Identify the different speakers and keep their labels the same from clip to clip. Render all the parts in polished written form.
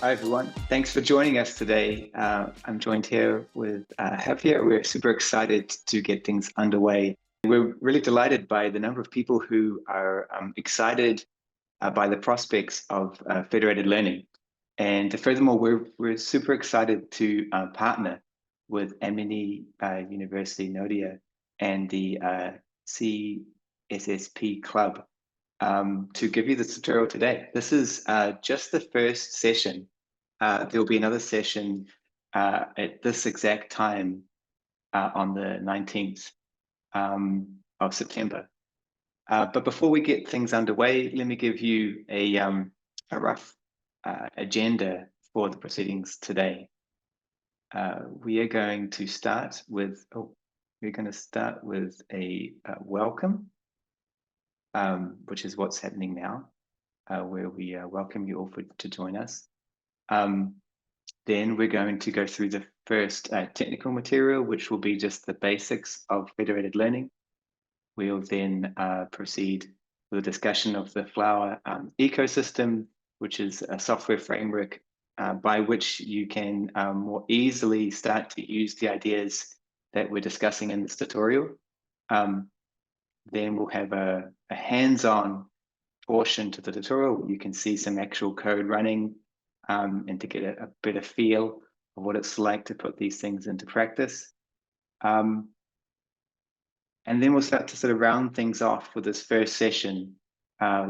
Speaker 1: Hi, everyone. Thanks for joining us today. I'm joined here with Javier. We're super excited to get things underway. We're really delighted by the number of people who are excited by the prospects of federated learning. And furthermore, we're super excited to partner with Amity University, Noida, and the CSSP Club to give you the tutorial today. This is just the first session. There'll be another session at this exact time on the 19th of September. But before we get things underway, let me give you a rough agenda for the proceedings today. We are going to start with a welcome, which is what's happening now, where we welcome you all to join us. Then we're going to go through the first technical material, which will be just the basics of federated learning. We'll then proceed with a discussion of the Flower ecosystem, which is a software framework by which you can more easily start to use the ideas that we're discussing in this tutorial. Then we'll have a hands-on portion to the tutorial. You can see some actual code running and to get a better feel of what it's like to put these things into practice. And then we'll start to sort of round things off with this first session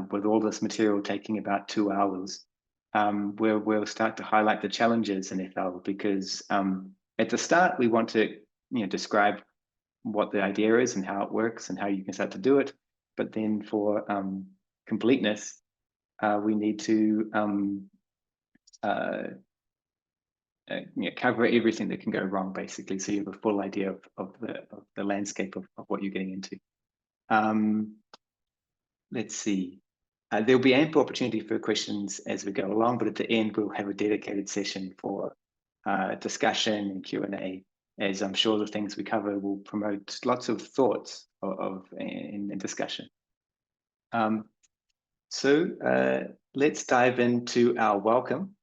Speaker 1: with all this material taking about 2 hours, where we'll start to highlight the challenges in FL, because at the start, we want to describe what the idea is and how it works and how you can start to do it. But then for completeness, we need to cover everything that can go wrong, basically, so you have a full idea of the landscape of what you're getting into. Let's see. There'll be ample opportunity for questions as we go along, but at the end, we'll have a dedicated session for discussion and Q&A, as I'm sure the things we cover will promote lots of thoughts and discussion. So let's dive into our welcome.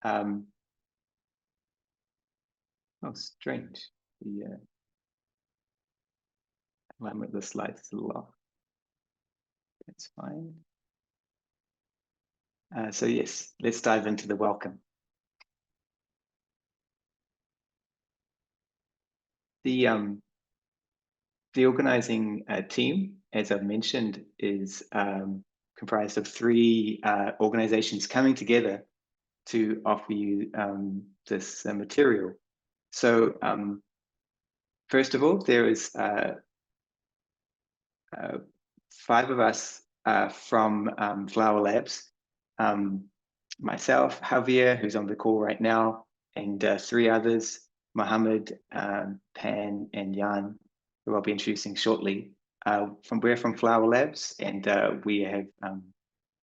Speaker 1: Oh, strange. The alignment of the slides is a little off. That's fine. So yes, let's dive into the welcome. The organizing team, as I've mentioned, is comprised of 3 organizations coming together to offer you this material. So first of all, there is 5 of us from Flower Labs, myself, Javier, who's on the call right now, and 3 others, Mohammed, Pan, and Jan, who I'll be introducing shortly. We're from Flower Labs, and we have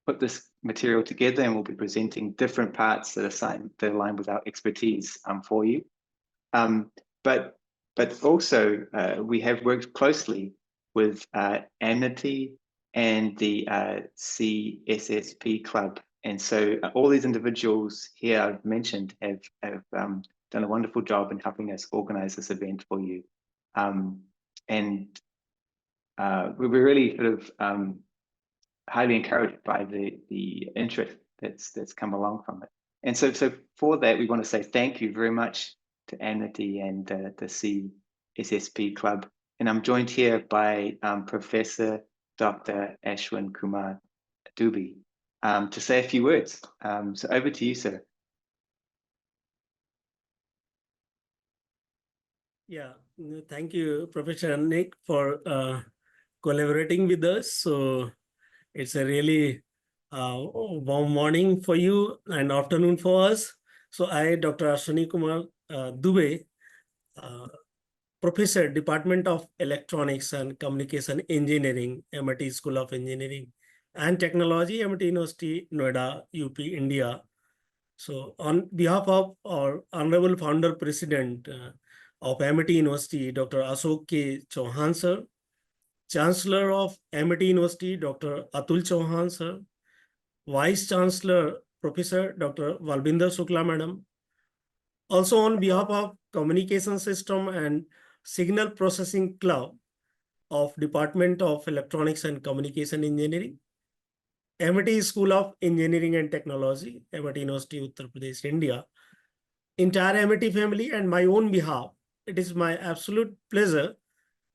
Speaker 1: put this material together, and we'll be presenting different parts that align with our expertise for you. But also we have worked closely with Amity and the CSSP Club, and so all these individuals here I've mentioned have done a wonderful job in helping us organize this event for you, and we were really sort of highly encouraged by the interest that's come along from it. And so for that, we want to say thank you very much to Amity and the CSSP Club. And I'm joined here by Professor Dr. Ashwin Kumar Dubey to say a few words. So over to you, sir.
Speaker 2: Yeah, thank you, Professor Nick, for collaborating with us. So it's a really warm morning for you and afternoon for us. So I, Dr. Ashwini Kumar Dubey, Professor, Department of Electronics and Communication Engineering, Amity School of Engineering and Technology, Amity University, Noida, UP, India. So on behalf of our Honorable Founder President of Amity University, Dr. Ashok K. Chauhan, sir, Chancellor of Amity University, Dr. Atul Chauhan, sir, Vice Chancellor Professor Dr. Valbinder Shukla Madam. Also on behalf of Communication System and Signal Processing Club of Department of Electronics and Communication Engineering, Amity School of Engineering and Technology, Amity University, Uttar Pradesh, India, entire Amity family and my own behalf, it is my absolute pleasure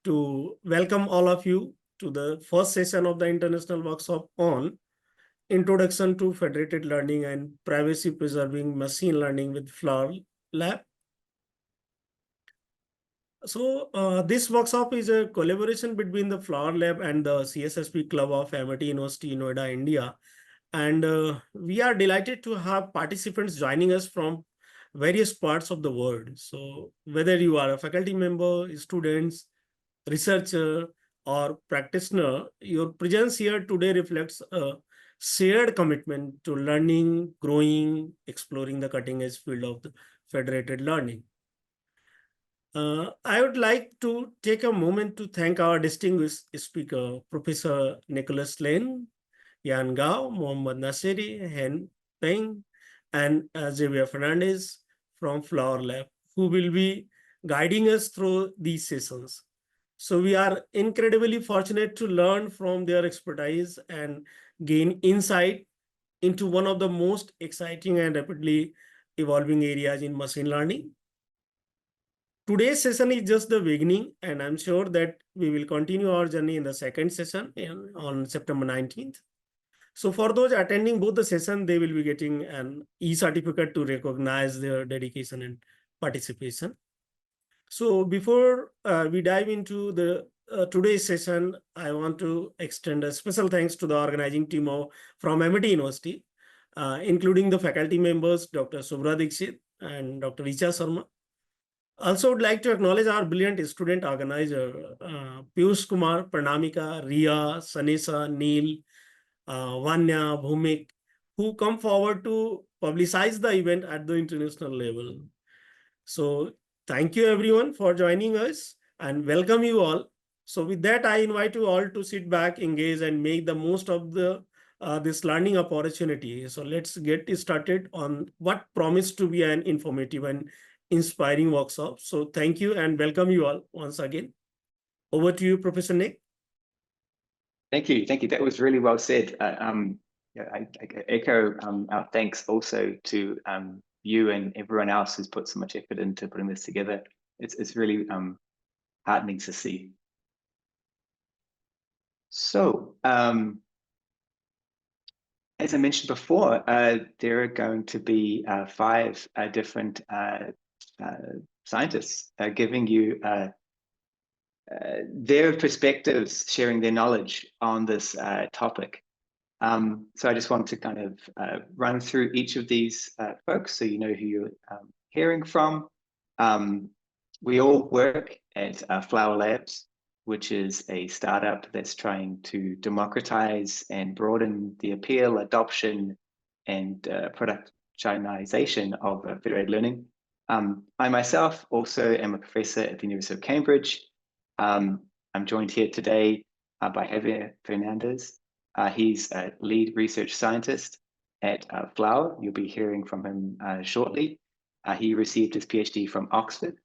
Speaker 2: to welcome all of you to the first session of the International Workshop on Introduction to Federated Learning and Privacy Preserving Machine Learning with Flower Lab. So this workshop is a collaboration between the Flower Lab and the CSSP Club of Amity University, Noida, India. And we are delighted to have participants joining us from various parts of the world. So whether you are a faculty member, students, researcher, or practitioner, your presence here today reflects a shared commitment to learning, growing, exploring the cutting edge field of the federated learning. I would like to take a moment to thank our distinguished speaker, Professor Nicholas Lane, Yan Gao, Mohammad Nasiri, Hen Peng, and Xavier Fernandez from Flower Lab, who will be guiding us through these sessions. So we are incredibly fortunate to learn from their expertise and gain insight into one of the most exciting and rapidly evolving areas in machine learning. Today's session is just the beginning, and I'm sure that we will continue our journey in the second session on September 19th. So for those attending both the session, they will be getting an e-certificate to recognize their dedication and participation. So before we dive into the today's session, I want to extend a special thanks to the organizing team from Amity University, including the faculty members, Dr. Subhra Dixit and Dr. Richa Sharma. Also would like to acknowledge our brilliant student organizer, Piyush Kumar, Pranamika, Ria, Sanesa, Neil, Vanya, Bhumik, who come forward to publicize the event at the international level. So thank you everyone for joining us and welcome you all. So with that, I invite you all to sit back, engage, and make the most of the this learning opportunity. So let's get started on what promised to be an informative and inspiring workshop. So thank you and welcome you all once again. Over to you, Professor Nick.
Speaker 1: Thank you. That was really well said. Yeah, I echo our thanks also to you and everyone else who's put so much effort into putting this together. It's really heartening to see. So, as I mentioned before, there are going to be 5 different scientists giving you their perspectives, sharing their knowledge on this topic. So I just want to kind of run through each of these folks so you know who you're hearing from. We all work at Flower Labs, which is a startup that's trying to democratize and broaden the appeal, adoption, and productionization of federated learning. I myself also am a professor at the University of Cambridge. I'm joined here today by Javier Fernandez. He's a lead research scientist at Flower. You'll be hearing from him shortly. He received his PhD from Oxford.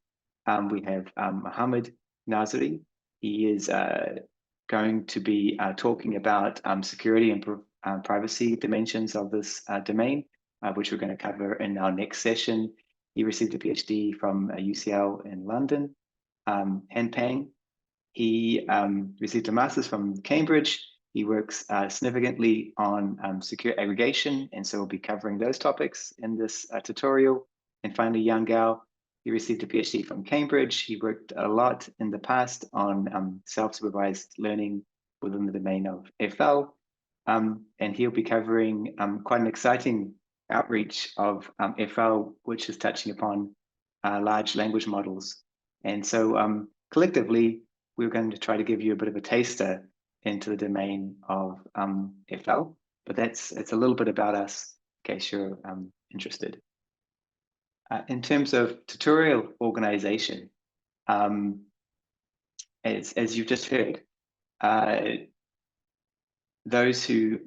Speaker 1: We have Mohammad Nasiri. He is going to be talking about security and privacy dimensions of this domain, which we're going to cover in our next session. He received a PhD from UCL in London. Hen Peng, he received a master's from Cambridge. He works significantly on secure aggregation, and so we'll be covering those topics in this tutorial. And finally, Yan Gao, he received a PhD from Cambridge. He worked a lot in the past on self-supervised learning within the domain of FL, and he'll be covering quite an exciting outreach of FL, which is touching upon large language models. And so collectively, we're going to try to give you a bit of a taster into the domain of FL, but it's a little bit about us in case you're interested. In terms of tutorial organization, as you've just heard, those who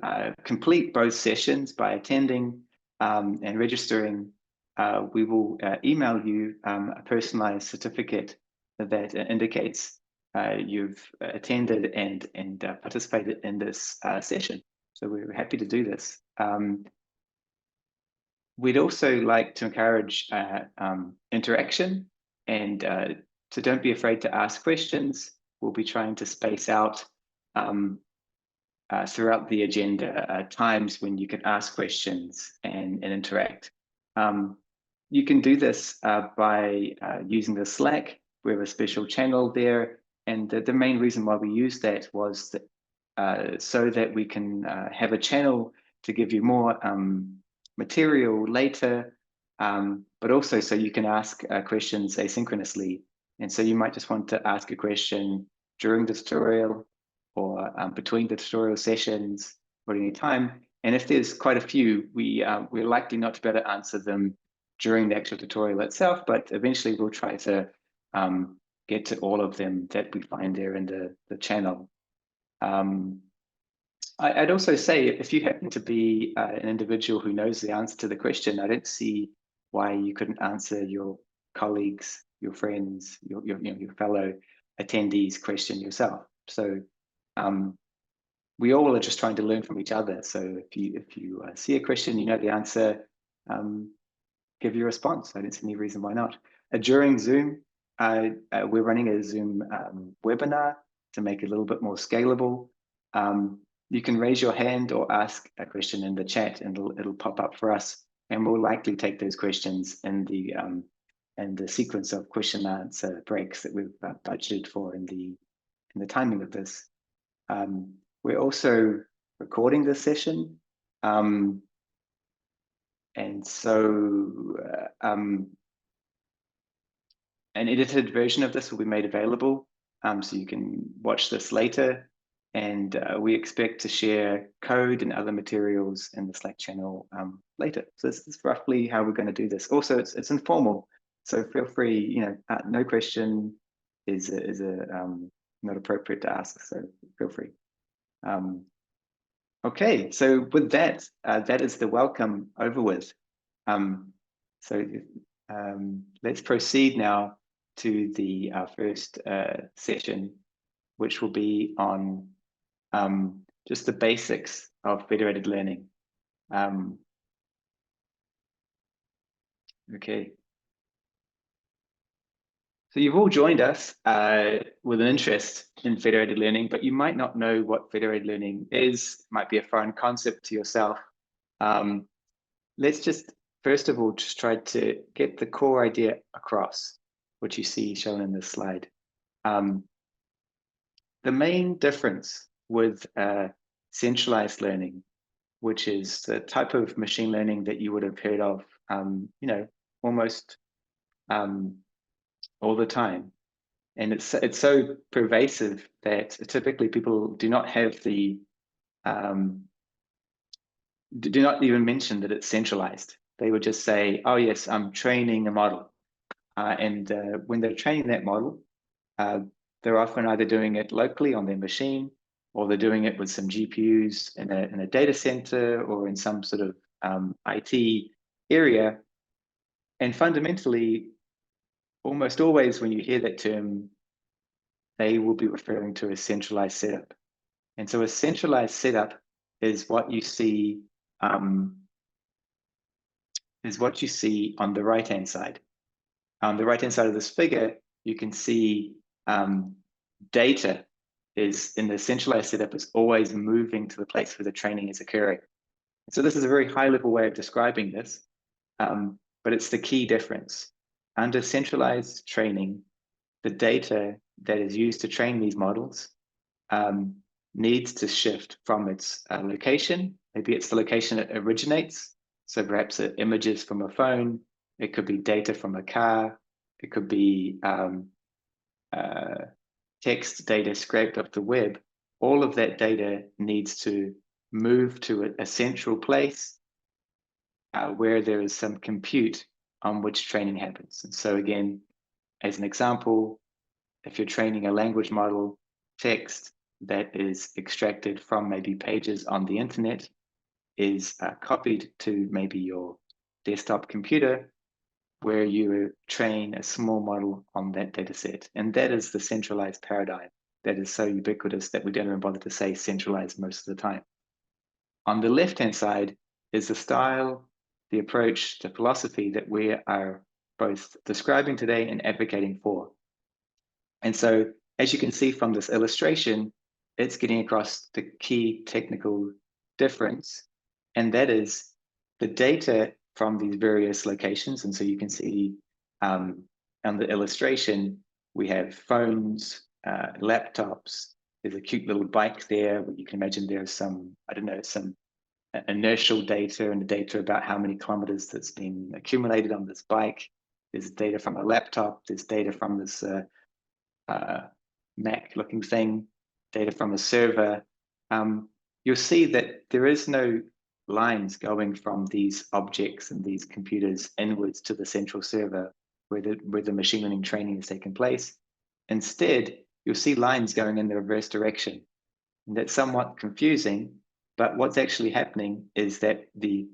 Speaker 1: complete both sessions by attending and registering, we will email you a personalized certificate that indicates you've attended and participated in this session. So we're happy to do this. We'd also like to encourage interaction, and so don't be afraid to ask questions. We'll be trying to space out throughout the agenda times when you can ask questions and interact. You can do this by using the Slack. We have a special channel there, and the main reason why we use that was that, so that we can have a channel to give you more material later, but also so you can ask questions asynchronously. And so you might just want to ask a question during the tutorial or between the tutorial sessions or any time. And if there's quite a few, we're likely not to be able to answer them during the actual tutorial itself, but eventually we'll try to get to all of them that we find there in the channel. I'd also say, if you happen to be an individual who knows the answer to the question, I don't see why you couldn't answer your colleagues, your friends, your fellow attendees' question yourself. So we all are just trying to learn from each other. So if you see a question, you know the answer, give your response. I don't see any reason why not. During Zoom, we're running a Zoom webinar to make it a little bit more scalable. You can raise your hand or ask a question in the chat, and it'll pop up for us, and we'll likely take those questions in the sequence of question and answer breaks that we've budgeted for in the timing of this. We're also recording this session, and so an edited version of this will be made available, so you can watch this later. And we expect to share code and other materials in the Slack channel later. So this is roughly how we're going to do this. Also, it's informal, so feel free. No question is not appropriate to ask. So feel free. Okay, so with that, that is the welcome over with. So let's proceed now to the first session, which will be on just the basics of federated learning. Okay. So you've all joined us with an interest in federated learning, but you might not know what federated learning is. It might be a foreign concept to yourself. Let's just, first of all, just try to get the core idea across, which you see shown in this slide. The main difference with centralized learning, which is the type of machine learning that you would have heard of, almost all the time, and it's so pervasive that typically people do not have the do not even mention that it's centralized. They would just say, "Oh yes, I'm training a model," and when they're training that model, they're often either doing it locally on their machine, or they're doing it with some GPUs in a data center or in some sort of IT area. And fundamentally, almost always when you hear that term, they will be referring to a centralized setup. And so a centralized setup is what you see on the right-hand side. On the right-hand side of this figure, you can see data is in the centralized setup is always moving to the place where the training is occurring. So this is a very high-level way of describing this, but it's the key difference. Under centralized training, the data that is used to train these models needs to shift from its location. Maybe it's the location it originates. So perhaps images from a phone. It could be data from a car. It could be text data scraped off the web. All of that data needs to move to a central place where there is some compute on which training happens. And so again, as an example, if you're training a language model, text that is extracted from maybe pages on the internet, is copied to maybe your desktop computer, where you train a small model on that data set. And that is the centralized paradigm that is so ubiquitous that we don't even bother to say centralized most of the time. On the left-hand side is the style, the approach, the philosophy that we are both describing today and advocating for. And so, as you can see from this illustration, it's getting across the key technical difference, and that is the data from these various locations. And so you can see on the illustration, we have phones, laptops. There's a cute little bike there. You can imagine there's some, I don't know, some inertial data and the data about how many kilometers that's been accumulated on this bike. There's data from a laptop. There's data from this Mac-looking thing, data from a server. You'll see that there is no lines going from these objects and these computers inwards to the central server where the machine learning training is taking place. Instead, you'll see lines going in the reverse direction. And that's somewhat confusing, but what's actually happening is that the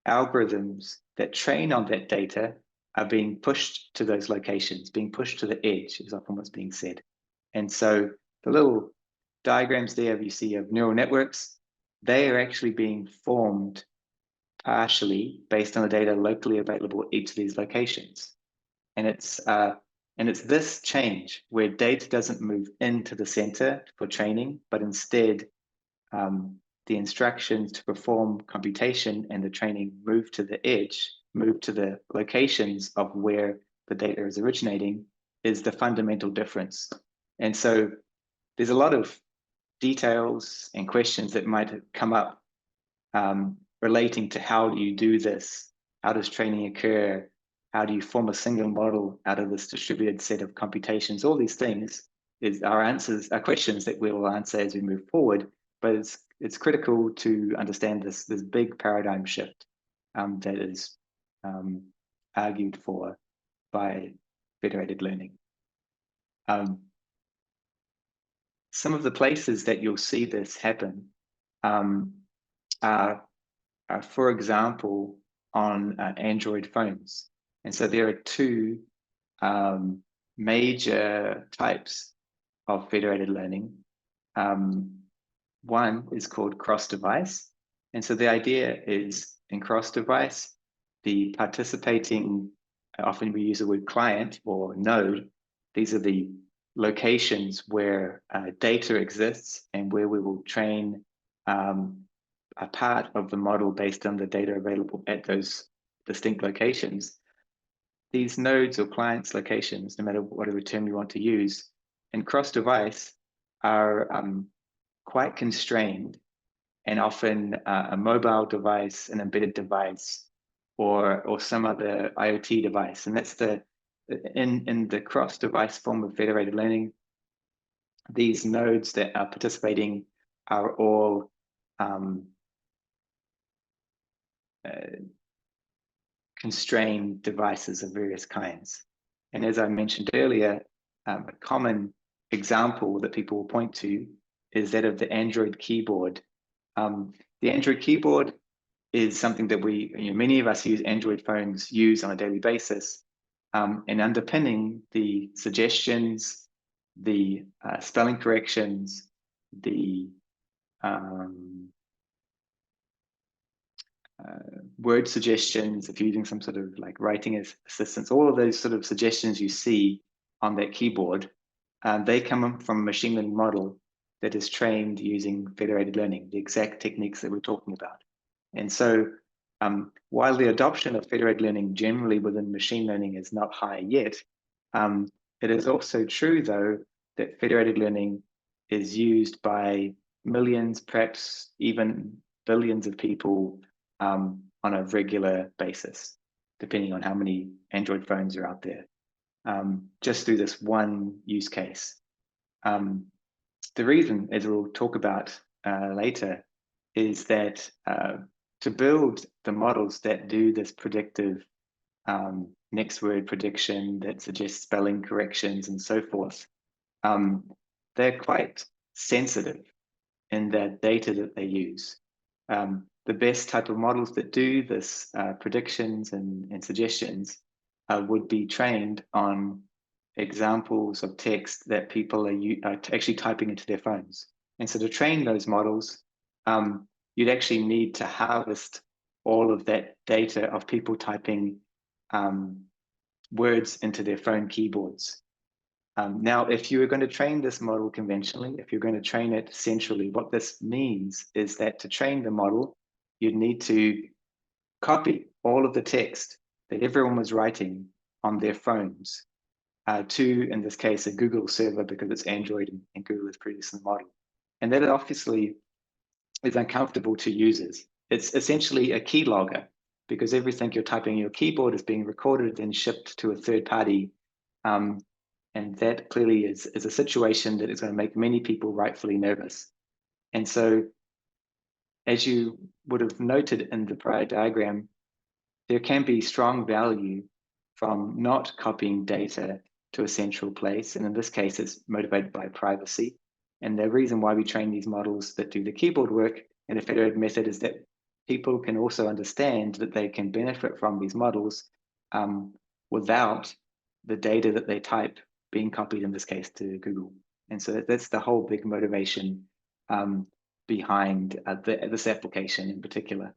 Speaker 1: algorithms that train on that data are being pushed to those locations, being pushed to the edge, is often what's being said. And so the little diagrams there you see of neural networks, they are actually being formed partially based on the data locally available at each of these locations. And it's this change where data doesn't move into the center for training, but instead the instructions to perform computation and the training move to the edge, move to the locations of where the data is originating, is the fundamental difference. And so there's a lot of details and questions that might come up relating to how do you do this? How does training occur? How do you form a single model out of this distributed set of computations? All these things are questions that we will answer as we move forward, but it's critical to understand this big paradigm shift that is argued for by federated learning. Some of the places that you'll see this happen are, for example, on Android phones. And so there are two major types of federated learning. One is called CrossDevice. And so the idea is in CrossDevice, the participating, often we use the word client or node. These are the locations where data exists and where we will train a part of the model based on the data available at those distinct locations. These nodes or clients locations, no matter whatever term you want to use, in cross-device are quite constrained, and often a mobile device, an embedded device, or some other IoT device. And that's in the cross-device form of federated learning, these nodes that are participating are all constrained devices of various kinds. And as I mentioned earlier, a common example that people will point to is that of the Android keyboard. The Android keyboard is something that many of us use Android phones use on a daily basis. And underpinning the suggestions, the spelling corrections, the word suggestions, if you're using some sort of like writing assistance, all of those sort of suggestions you see on that keyboard, they come from a machine learning model that is trained using federated learning, the exact techniques that we're talking about. And so while the adoption of federated learning generally within machine learning is not high yet, it is also true, though, that federated learning is used by millions, perhaps even billions of people on a regular basis, depending on how many Android phones are out there, just through this one use case. The reason, as we'll talk about later, is that to build the models that do this predictive next word prediction that suggests spelling corrections and so forth, they're quite sensitive in the data that they use. the best type of models that do this predictions and suggestions would be trained on examples of text that people are actually typing into their phones. And so to train those models, you'd actually need to harvest all of that data of people typing words into their phone keyboards. Now, if you were going to train this model conventionally, if you're going to train it centrally, what this means is that to train the model, you'd need to copy all of the text that everyone was writing on their phones to, in this case, a Google server, because it's Android and Google is producing the model. And that obviously is uncomfortable to users. It's essentially a keylogger, because everything you're typing on your keyboard is being recorded and shipped to a third party. And that clearly is a situation that is going to make many people rightfully nervous. And so, as you would have noted in the prior diagram, there can be strong value from not copying data to a central place. And in this case, it's motivated by privacy. And the reason why we train these models that do the keyboard work in a federated method is that people can also understand that they can benefit from these models without the data that they type being copied, in this case, to Google. And so that's the whole big motivation behind this application in particular.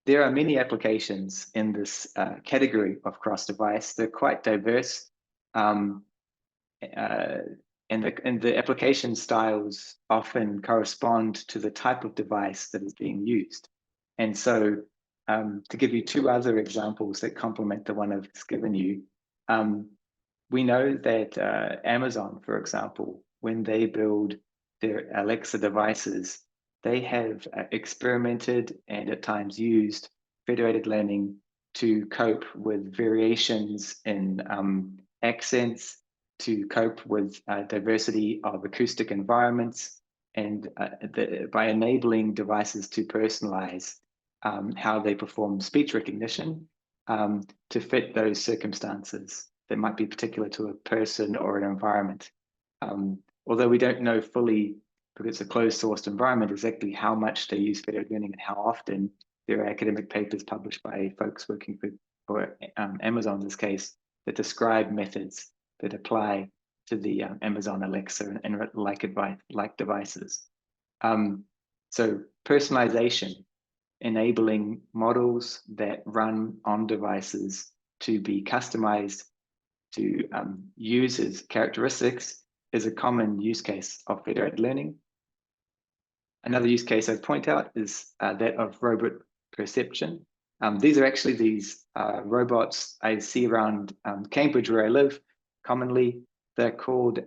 Speaker 1: There are many applications in this category of CrossDevice. They're quite diverse, and the application styles often correspond to the type of device that is being used. And so, to give you two other examples that complement the one I've just given you, we know that Amazon, for example, when they build their Alexa devices, they have experimented and at times used federated learning to cope with variations in accents, to cope with diversity of acoustic environments, and by enabling devices to personalize how they perform speech recognition to fit those circumstances that might be particular to a person or an environment. Although we don't know fully, because it's a closed sourced environment, exactly how much they use federated learning and how often. There are academic papers published by folks working for Amazon in this case that describe methods that apply to the Amazon Alexa and like devices. So personalization, enabling models that run on devices to be customized to users' characteristics is a common use case of federated learning. Another use case I'd point out is that of robot perception. These are actually these robots I see around Cambridge, where I live. Commonly, they're called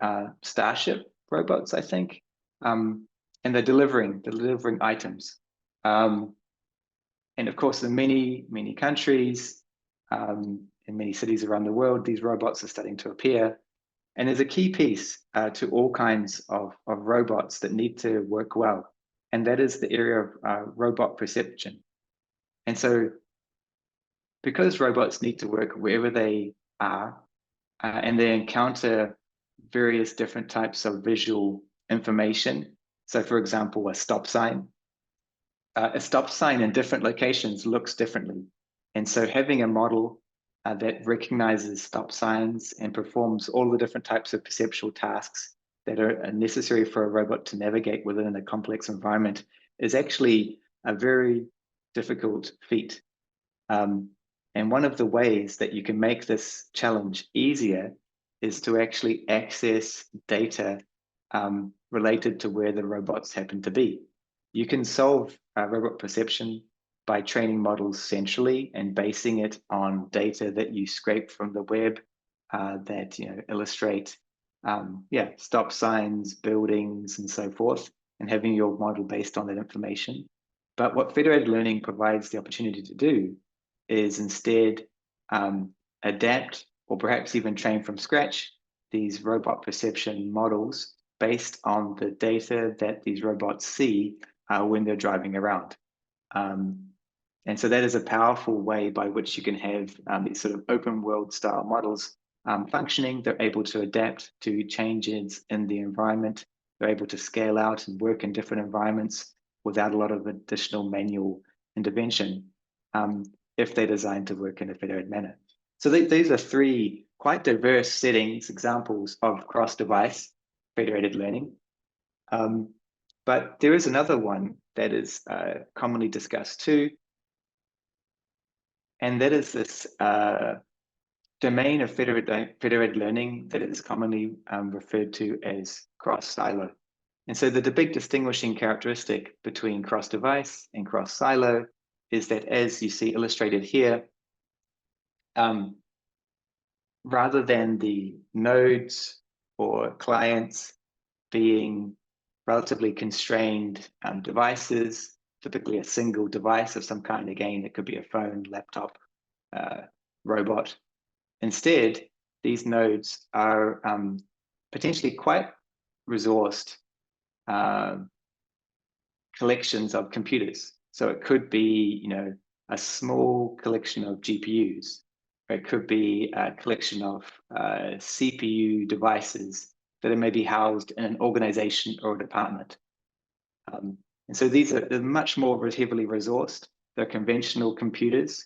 Speaker 1: Starship robots, I think, and they're delivering items. And of course, in many countries, in many cities around the world, these robots are starting to appear. And there's a key piece to all kinds of robots that need to work well, and that is the area of robot perception. And so, because robots need to work wherever they are, and they encounter various different types of visual information. So, for example, a stop sign in different locations looks differently. And so having a model that recognizes stop signs and performs all the different types of perceptual tasks that are necessary for a robot to navigate within a complex environment is actually a very difficult feat. And one of the ways that you can make this challenge easier is to actually access data related to where the robots happen to be. You can solve robot perception by training models centrally and basing it on data that you scrape from the web that illustrate stop signs, buildings, and so forth, and having your model based on that information. But what federated learning provides the opportunity to do is instead adapt or perhaps even train from scratch these robot perception models based on the data that these robots see when they're driving around. And so that is a powerful way by which you can have these sort of open world style models functioning. They're able to adapt to changes in the environment. They're able to scale out and work in different environments without a lot of additional manual intervention, if they're designed to work in a federated manner. So these are three quite diverse settings, examples of cross-device federated learning. But there is another one that is commonly discussed too, and that is this domain of federated learning that is commonly referred to as CrossSilo. And so the big distinguishing characteristic between CrossDevice and CrossSilo is that, as you see illustrated here, rather than the nodes or clients being relatively constrained devices, typically a single device of some kind, again, it could be a phone, laptop, robot. Instead, these nodes are potentially quite resourced collections of computers. So it could be, a small collection of GPUs. It could be a collection of CPU devices that are maybe housed in an organization or a department. And so these are much more heavily resourced. They're conventional computers.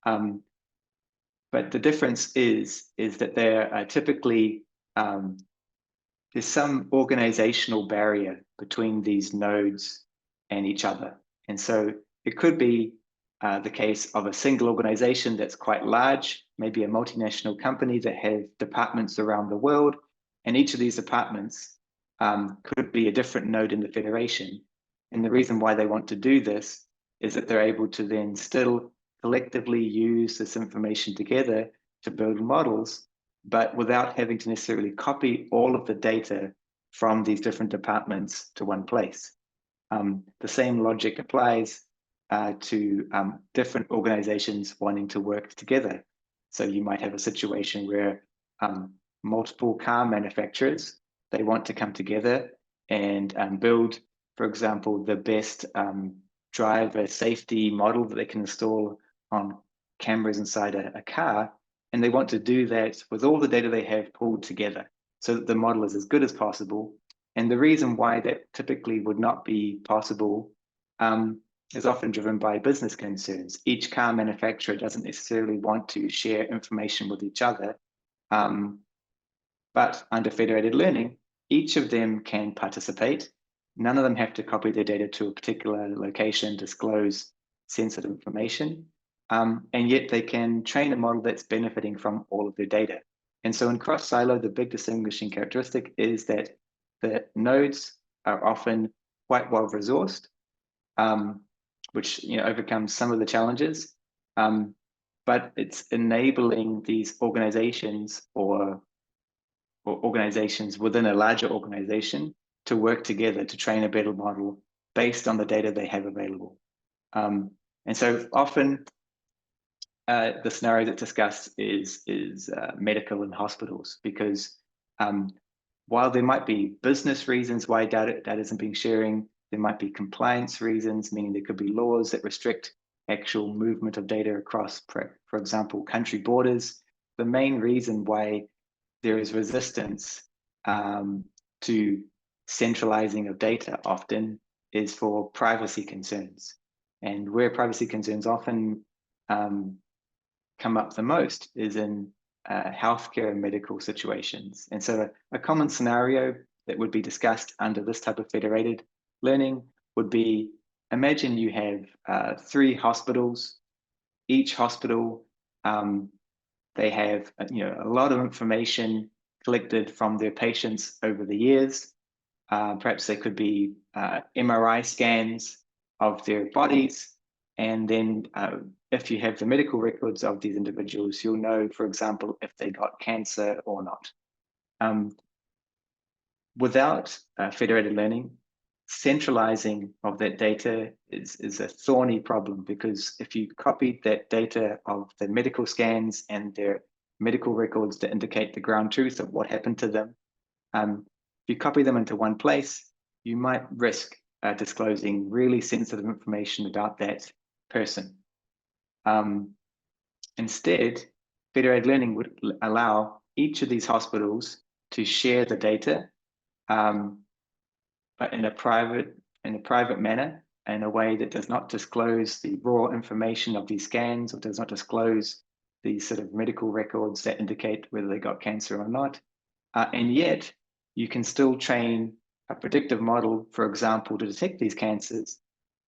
Speaker 1: But the difference is that they're typically, there's some organizational barrier between these nodes and each other. And so it could be the case of a single organization that's quite large, maybe a multinational company that has departments around the world, and each of these departments could be a different node in the federation. And the reason why they want to do this is that they're able to then still collectively use this information together to build models, but without having to necessarily copy all of the data from these different departments to one place. The same logic applies to different organizations wanting to work together. So you might have a situation where multiple car manufacturers, they want to come together and build, for example, the best driver safety model that they can install on cameras inside a car. And they want to do that with all the data they have pulled together so that the model is as good as possible. And the reason why that typically would not be possible is often driven by business concerns. Each car manufacturer doesn't necessarily want to share information with each other. But under federated learning, each of them can participate. None of them have to copy their data to a particular location, disclose sensitive information. And yet they can train a model that's benefiting from all of their data. And so in CrossSilo, the big distinguishing characteristic is that the nodes are often quite well resourced, which overcomes some of the challenges. But it's enabling these organizations or organizations within a larger organization to work together to train a better model based on the data they have available. And so often the scenario that's discussed is medical and hospitals, because while there might be business reasons why data isn't being sharing, there might be compliance reasons, meaning there could be laws that restrict actual movement of data across, for example, country borders. The main reason why there is resistance to centralizing of data often is for privacy concerns. And where privacy concerns often come up the most is in healthcare and medical situations. And so a common scenario that would be discussed under this type of federated learning would be, imagine you have 3 hospitals. Each hospital, they have a lot of information collected from their patients over the years. Perhaps they could be MRI scans of their bodies. And then if you have the medical records of these individuals, you'll know, for example, if they got cancer or not. Without federated learning, centralizing of that data is a thorny problem, because if you copied that data of the medical scans and their medical records to indicate the ground truth of what happened to them, if you copy them into one place, you might risk disclosing really sensitive information about that person. Instead, federated learning would allow each of these hospitals to share the data, but in a private manner, in a way that does not disclose the raw information of these scans, or does not disclose these sort of medical records that indicate whether they got cancer or not. And yet you can still train a predictive model, for example, to detect these cancers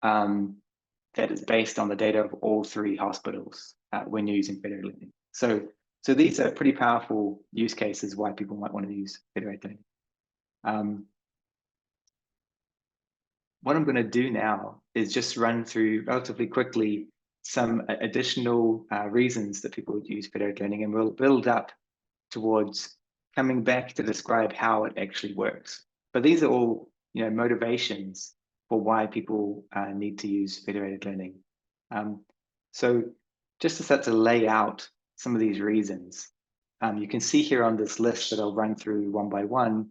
Speaker 1: that is based on the data of all 3 hospitals when you're using Federated Learning. So these are pretty powerful use cases why people might want to use Federated Learning. What I'm going to do now is just run through relatively quickly some additional reasons that people would use Federated Learning, and we'll build up towards coming back to describe how it actually works. But these are all, motivations for why people need to use Federated Learning. So just to start to lay out some of these reasons, you can see here on this list that I'll run through one by one.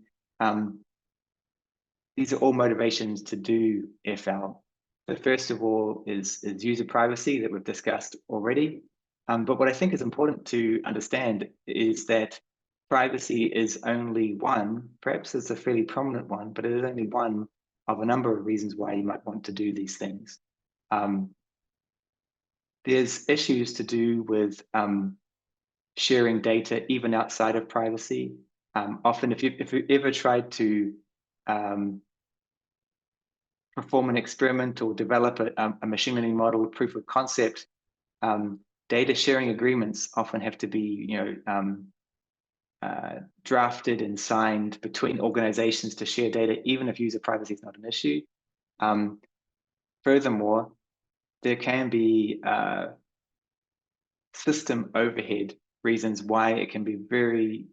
Speaker 1: These are all motivations to do FL. So first of all is user privacy that we've discussed already. But what I think is important to understand is that privacy is only one, perhaps it's a fairly prominent one, but it is only one of a number of reasons why you might want to do these things. There's issues to do with sharing data even outside of privacy. Often if you ever tried to perform an experiment or develop a machine learning model proof of concept, data sharing agreements often have to be drafted and signed between organizations to share data, even if user privacy is not an issue. Furthermore, there can be system overhead reasons why it can be very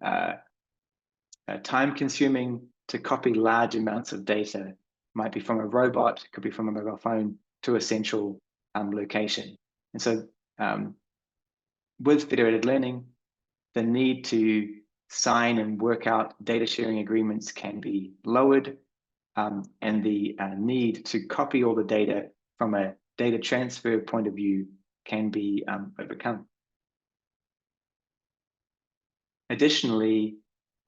Speaker 1: time consuming to copy large amounts of data. Might be from a robot, could be from a mobile phone, to a central location. And so with Federated Learning, the need to sign and work out data sharing agreements can be lowered, and the need to copy all the data from a data transfer point of view can be overcome. Additionally,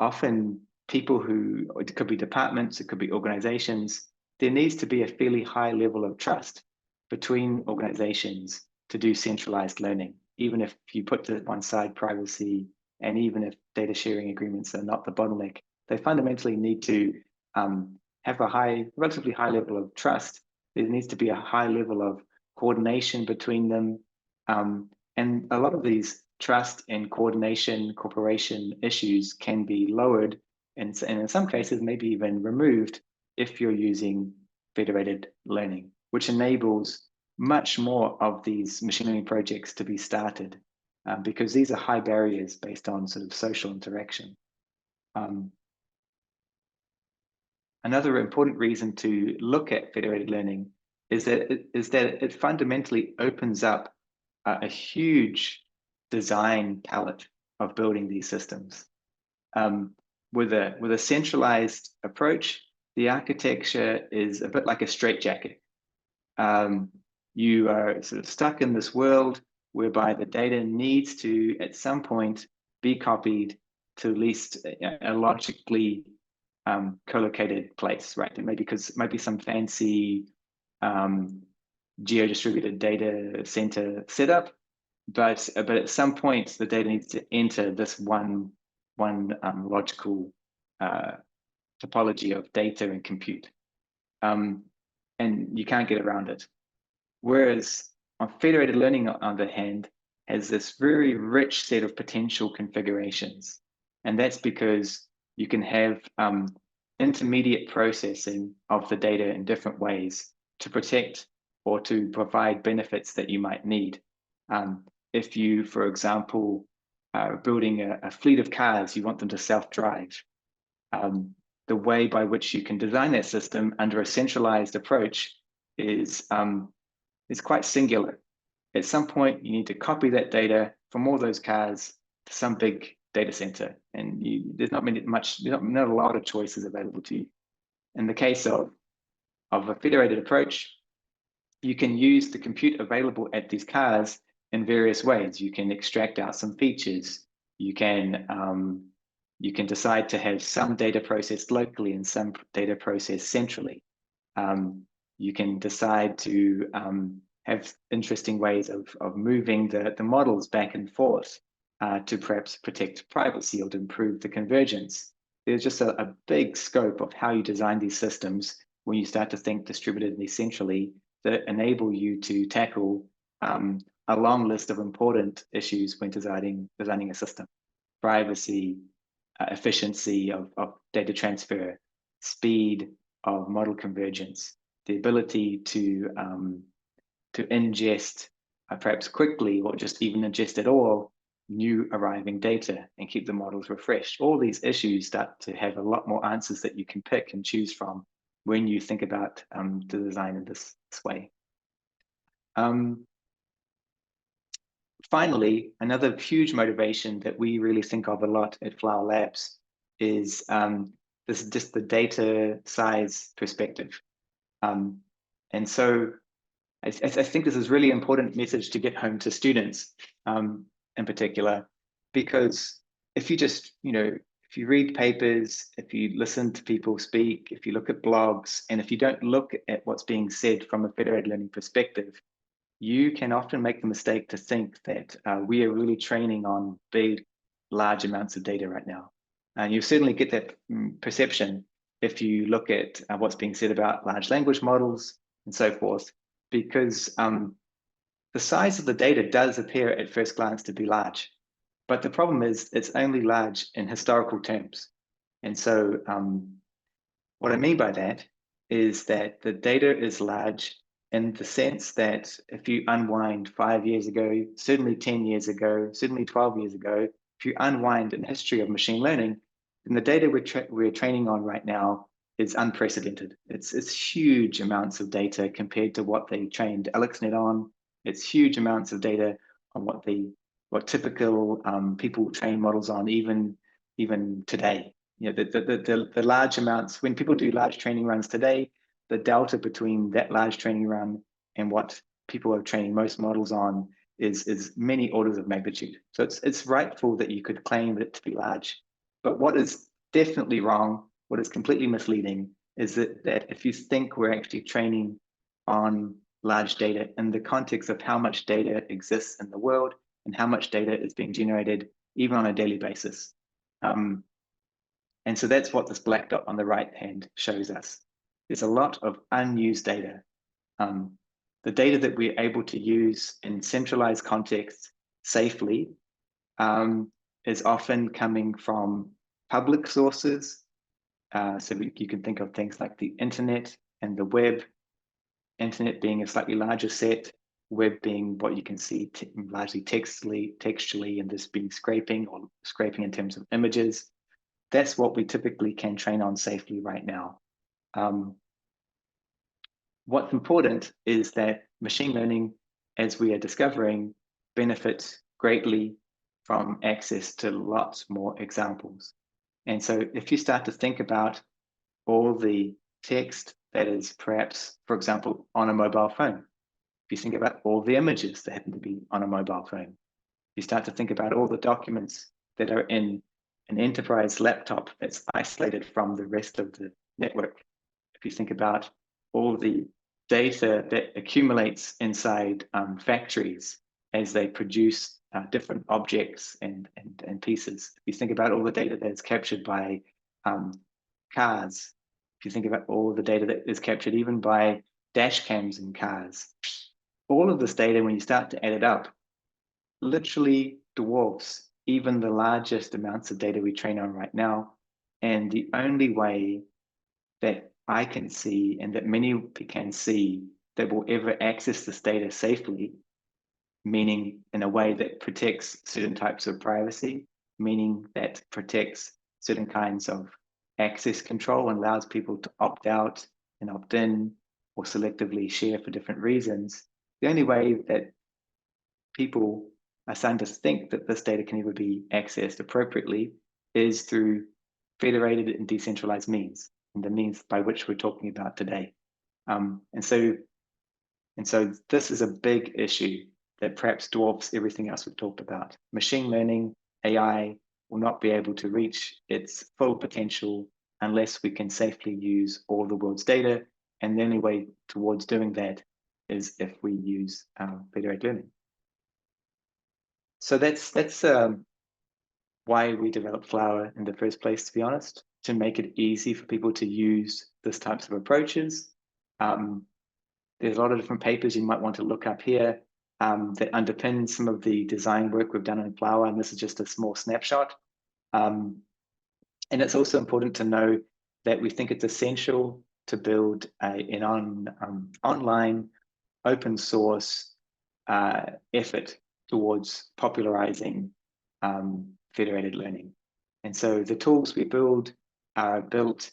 Speaker 1: often people who, it could be departments, it could be organizations, there needs to be a fairly high level of trust between organizations to do centralized learning, even if you put to one side privacy, and even if data sharing agreements are not the bottleneck, they fundamentally need to have a relatively high level of trust. There needs to be a high level of coordination between them. And a lot of these trust and coordination, cooperation issues can be lowered, and in some cases, maybe even removed if you're using Federated Learning, which enables much more of these machine learning projects to be started, because these are high barriers based on sort of social interaction. Another important reason to look at Federated Learning is that it fundamentally opens up a huge design palette of building these systems. With a centralized approach, the architecture is a bit like a straitjacket. You are sort of stuck in this world whereby the data needs to, at some point, be copied to at least a logically co-located place, right? It might be some fancy geo-distributed data center setup, but at some point the data needs to enter this one logical topology of data and compute, and you can't get around it. Whereas on Federated Learning, on the other hand, has this very rich set of potential configurations, and that's because you can have intermediate processing of the data in different ways to protect or to provide benefits that you might need. If you, for example, are building a fleet of cars, you want them to self-drive. The way by which you can design that system under a centralized approach is quite singular. At some point, you need to copy that data from all those cars to some big data center, and there's not a lot of choices available to you. In the case of a federated approach, you can use the compute available at these cars in various ways. You can extract out some features. You can decide to have some data processed locally and some data processed centrally. You can decide to have interesting ways of moving the models back and forth to perhaps protect privacy or to improve the convergence. There's just a big scope of how you design these systems when you start to think distributed and decentrally that enable you to tackle a long list of important issues when designing a system. Privacy, efficiency of data transfer, speed of model convergence, the ability to ingest perhaps quickly or just even ingest at all new arriving data and keep the models refreshed. All these issues start to have a lot more answers that you can pick and choose from when you think about the design in this way. Finally, another huge motivation that we really think of a lot at Flower Labs is this just the data size perspective. And so I think this is really important message to get home to students in particular, because if you just, if you read papers, if you listen to people speak, if you look at blogs, and if you don't look at what's being said from a federated learning perspective, you can often make the mistake to think that we are really training on big, large amounts of data right now. And you certainly get that perception if you look at what's being said about large language models and so forth, because the size of the data does appear at first glance to be large. But the problem is it's only large in historical terms. And so what I mean by that is that the data is large in the sense that if you unwind 5 years ago, certainly 10 years ago, certainly 12 years ago, if you unwind in the history of machine learning, then the data we're training on right now is unprecedented. It's huge amounts of data compared to what they trained AlexNet on. It's huge amounts of data on what typical people train models on even today. The large amounts, when people do large training runs today, the delta between that large training run and what people are training most models on is many orders of magnitude. So it's rightful that you could claim it to be large. But what is definitely wrong, what is completely misleading, is that if you think we're actually training on large data in the context of how much data exists in the world and how much data is being generated even on a daily basis. And so that's what this black dot on the right hand shows us. There's a lot of unused data. The data that we're able to use in centralized contexts safely is often coming from public sources. So you can think of things like the internet and the web, internet being a slightly larger set, web being what you can see largely textually, and this being scraping in terms of images. That's what we typically can train on safely right now. What's important is that machine learning, as we are discovering, benefits greatly from access to lots more examples. And so if you start to think about all the text that is perhaps, for example, on a mobile phone, if you think about all the images that happen to be on a mobile phone, you start to think about all the documents that are in an enterprise laptop that's isolated from the rest of the network. If you think about all the data that accumulates inside factories as they produce different objects and pieces. If you think about all the data that's captured by cars, if you think about all the data that is captured even by dash cams in cars, all of this data, when you start to add it up, literally dwarfs even the largest amounts of data we train on right now. And the only way that I can see and that many can see that will ever access this data safely, meaning in a way that protects certain types of privacy, meaning that protects certain kinds of access control and allows people to opt out and opt in or selectively share for different reasons. The only way that people are starting to think that this data can ever be accessed appropriately is through federated and decentralized means, and the means by which we're talking about today. And so this is a big issue that perhaps dwarfs everything else we've talked about. Machine learning, AI, will not be able to reach its full potential unless we can safely use all the world's data And the only way towards doing that is if we use federated learning. So that's why we developed Flower in the first place, to be honest, to make it easy for people to use this types of approaches. There's a lot of different papers you might want to look up here that underpin some of the design work we've done in Flower, and this is just a small snapshot. And it's also important to know that we think it's essential to build an online open source effort towards popularizing federated learning. And so the tools we build are built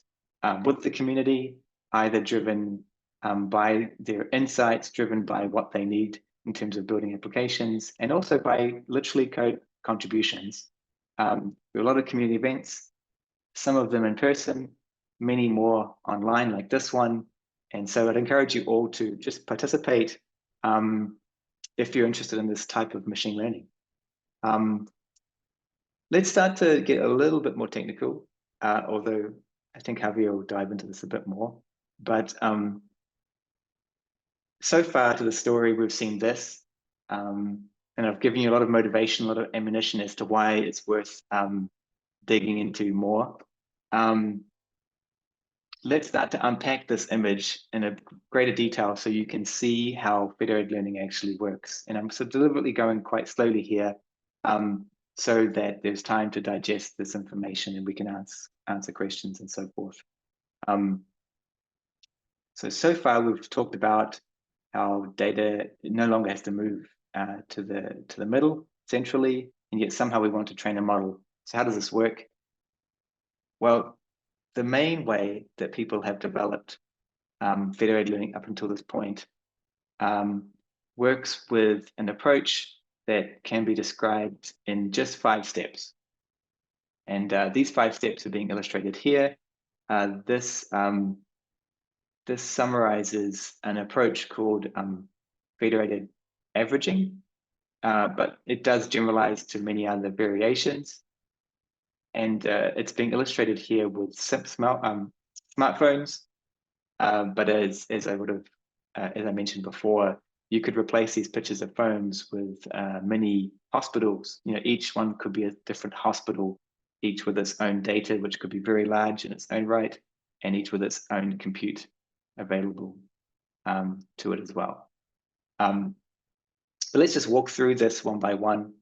Speaker 1: with the community, either driven by their insights, driven by what they need in terms of building applications, and also by literally code contributions. There are a lot of community events, some of them in person, many more online like this one. And so I'd encourage you all to just participate if you're interested in this type of machine learning. Let's start to get a little bit more technical, although I think Javier will dive into this a bit more. But so far to the story, we've seen this, and I've given you a lot of motivation, a lot of ammunition as to why it's worth digging into more. Let's start to unpack this image in a greater detail so you can see how federated learning actually works. And I'm so deliberately going quite slowly here so that there's time to digest this information and we can answer questions and so forth. So far we've talked about how data no longer has to move to the middle centrally, and yet somehow we want to train a model. So how does this work? Well, the main way that people have developed federated learning up until this point works with an approach that can be described in just 5 steps. And these 5 steps are being illustrated here. This summarizes an approach called federated averaging, but it does generalize to many other variations. And it's being illustrated here with smartphones. But as I mentioned before, you could replace these pictures of phones with mini hospitals. You know, each one could be a different hospital, each with its own data, which could be very large in its own right, and each with its own compute available to it as well. But let's just walk through this one by one.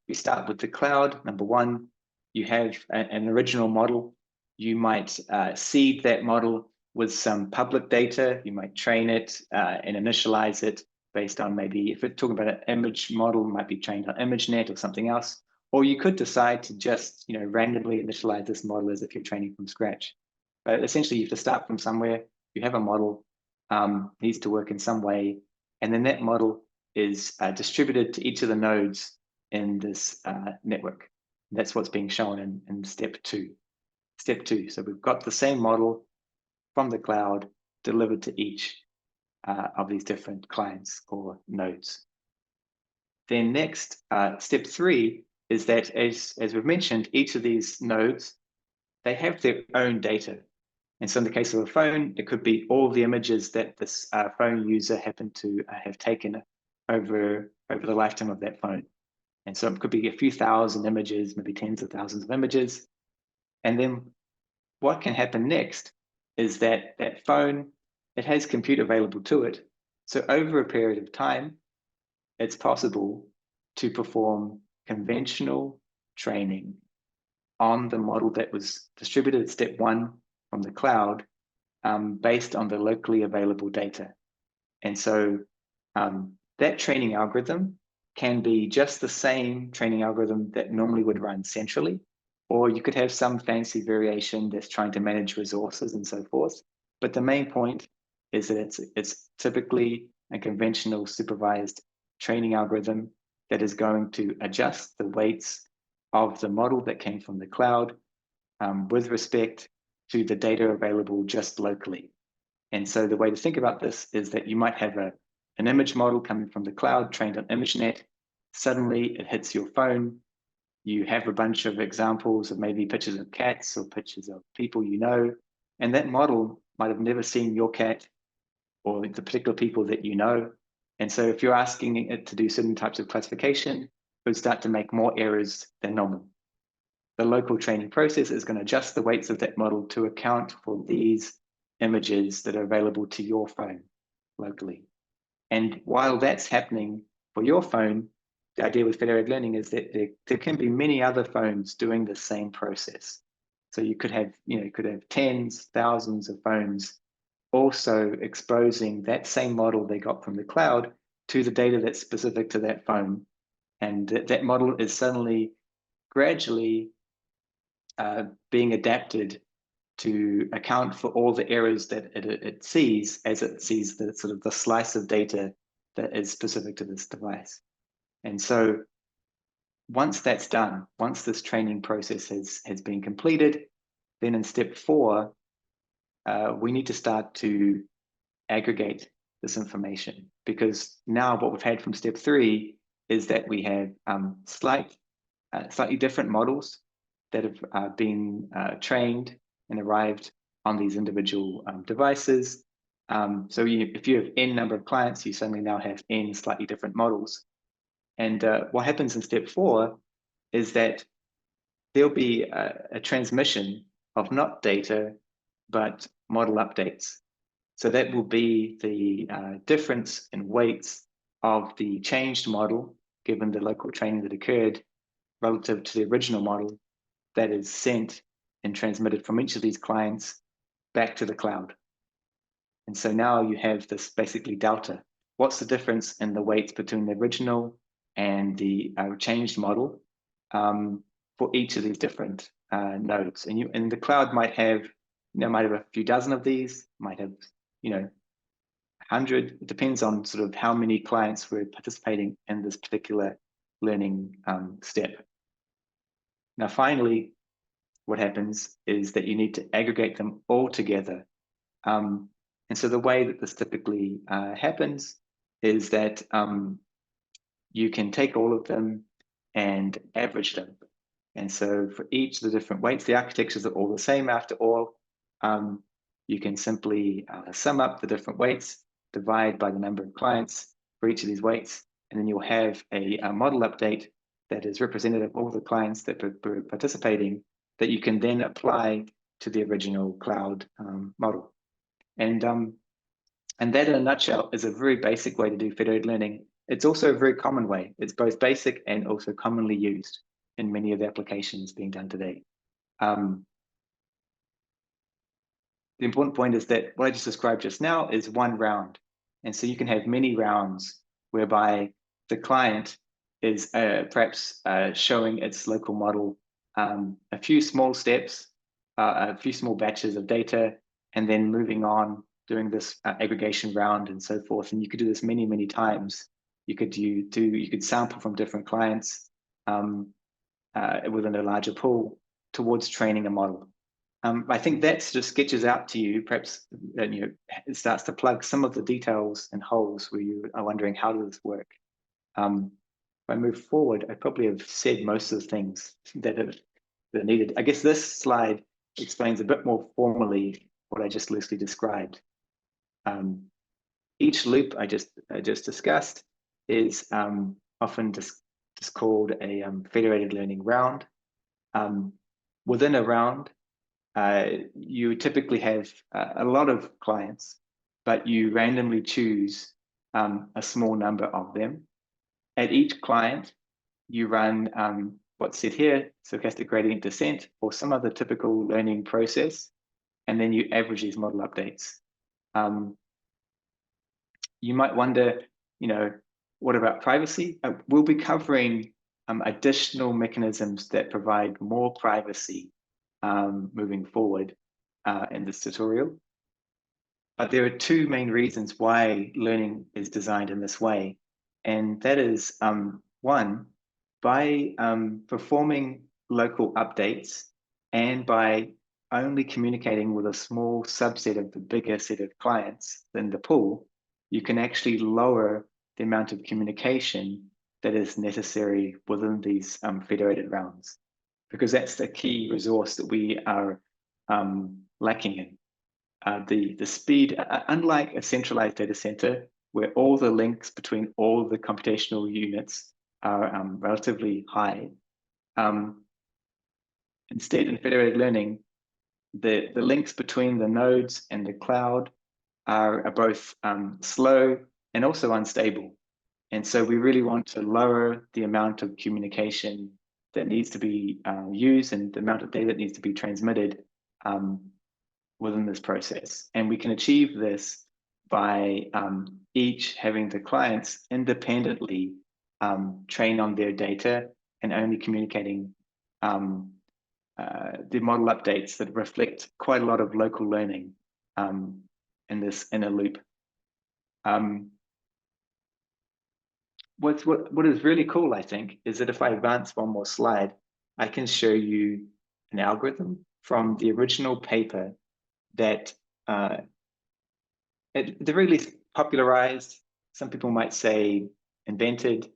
Speaker 1: We start with the cloud. Number one, you have an original model. You might seed that model with some public data. You might train it and initialize it based on maybe, if we're talking about an image model, it might be trained on ImageNet or something else. Or you could decide to just randomly initialize this model as if you're training from scratch. But essentially, you have to start from somewhere. You have a model, needs to work in some way, and then that model is distributed to each of the nodes in this network. That's what's being shown in step 2. Step 2, so we've got the same model from the cloud delivered to each of these different clients or nodes. Then next, step 3 is that as we've mentioned, each of these nodes, they have their own data. And so in the case of a phone, it could be all the images that this phone user happened to have taken over the lifetime of that phone. And so it could be a few thousand images, maybe tens of thousands of images. And then what can happen next is that that phone, it has compute available to it. So over a period of time, it's possible to perform conventional training on the model that was distributed at step 1 from the cloud based on the locally available data. And so that training algorithm can be just the same training algorithm that normally would run centrally, or you could have some fancy variation that's trying to manage resources and so forth. But the main point is that it's typically a conventional supervised training algorithm that is going to adjust the weights of the model that came from the cloud with respect to the data available just locally. And so the way to think about this is that you might have an image model coming from the cloud trained on ImageNet. Suddenly it hits your phone. You have a bunch of examples of maybe pictures of cats or pictures of people you know, and that model might have never seen your cat or the particular people that you know. And so if you're asking it to do certain types of classification, it would start to make more errors than normal. The local training process is going to adjust the weights of that model to account for these images that are available to your phone locally. And while that's happening for your phone, the idea with federated learning is that there can be many other phones doing the same process. So you could have, you could have tens, thousands of phones also exposing that same model they got from the cloud to the data that's specific to that phone. And that model is suddenly gradually being adapted to account for all the errors that it sees as it sees the sort of the slice of data that is specific to this device. And so once that's done, once this training process has been completed, then in step 4, we need to start to aggregate this information, because now what we've had from step 3 is that we have slightly different models that have been trained and arrived on these individual devices. So if you have n number of clients, you suddenly now have n slightly different models. And what happens in step 4 is that there'll be a transmission of not data, but model updates. So that will be the difference in weights of the changed model, given the local training that occurred, relative to the original model that is sent and transmitted from each of these clients back to the cloud. And so now you have this basically delta. What's the difference in the weights between the original and the changed model for each of these different nodes? And the cloud might have, might have a few dozen of these, might have, 100. It depends on sort of how many clients were participating in this particular learning step. Now, finally, what happens is that you need to aggregate them all together. And so the way that this typically happens is that you can take all of them and average them. And so for each of the different weights, the architectures are all the same after all. You can simply sum up the different weights, divide by the number of clients for each of these weights, and then you'll have a model update that is representative of all the clients that were participating, that you can then apply to the original cloud model. And that in a nutshell is a very basic way to do federated learning. It's also a very common way. It's both basic and also commonly used in many of the applications being done today. The important point is that what I just described just now is one round. And so you can have many rounds whereby the client is perhaps showing its local model a few small steps, a few small batches of data, and then moving on, doing this aggregation round and so forth. And you could do this many, many times. You could sample from different clients within a larger pool towards training a model. I think that sort of sketches out to you, perhaps, it starts to plug some of the details and holes where you are wondering, how does this work? If I move forward, I probably have said most of the things that are needed. I guess this slide explains a bit more formally what I just loosely described. Each loop I just discussed is often just called a federated learning round. Within a round, you typically have a lot of clients, but you randomly choose a small number of them. At each client, you run what's said here, stochastic gradient descent, or some other typical learning process, and then you average these model updates. You might wonder, what about privacy? We'll be covering additional mechanisms that provide more privacy moving forward in this tutorial. But there are two main reasons why learning is designed in this way. And that is, one, by performing local updates and by only communicating with a small subset of the bigger set of clients in the pool, you can actually lower the amount of communication that is necessary within these federated rounds, because that's the key resource that we are lacking in. the speed, unlike a centralized data center, where all the links between all the computational units are relatively high. Instead, in federated learning, the links between the nodes and the cloud are both slow and also unstable. And so we really want to lower the amount of communication that needs to be used and the amount of data that needs to be transmitted within this process. And we can achieve this by each having the clients independently train on their data and only communicating the model updates that reflect quite a lot of local learning in this inner loop. What is really cool, I think, is that if I advance one more slide, I can show you an algorithm from the original paper that at the very least popularized, some people might say invented,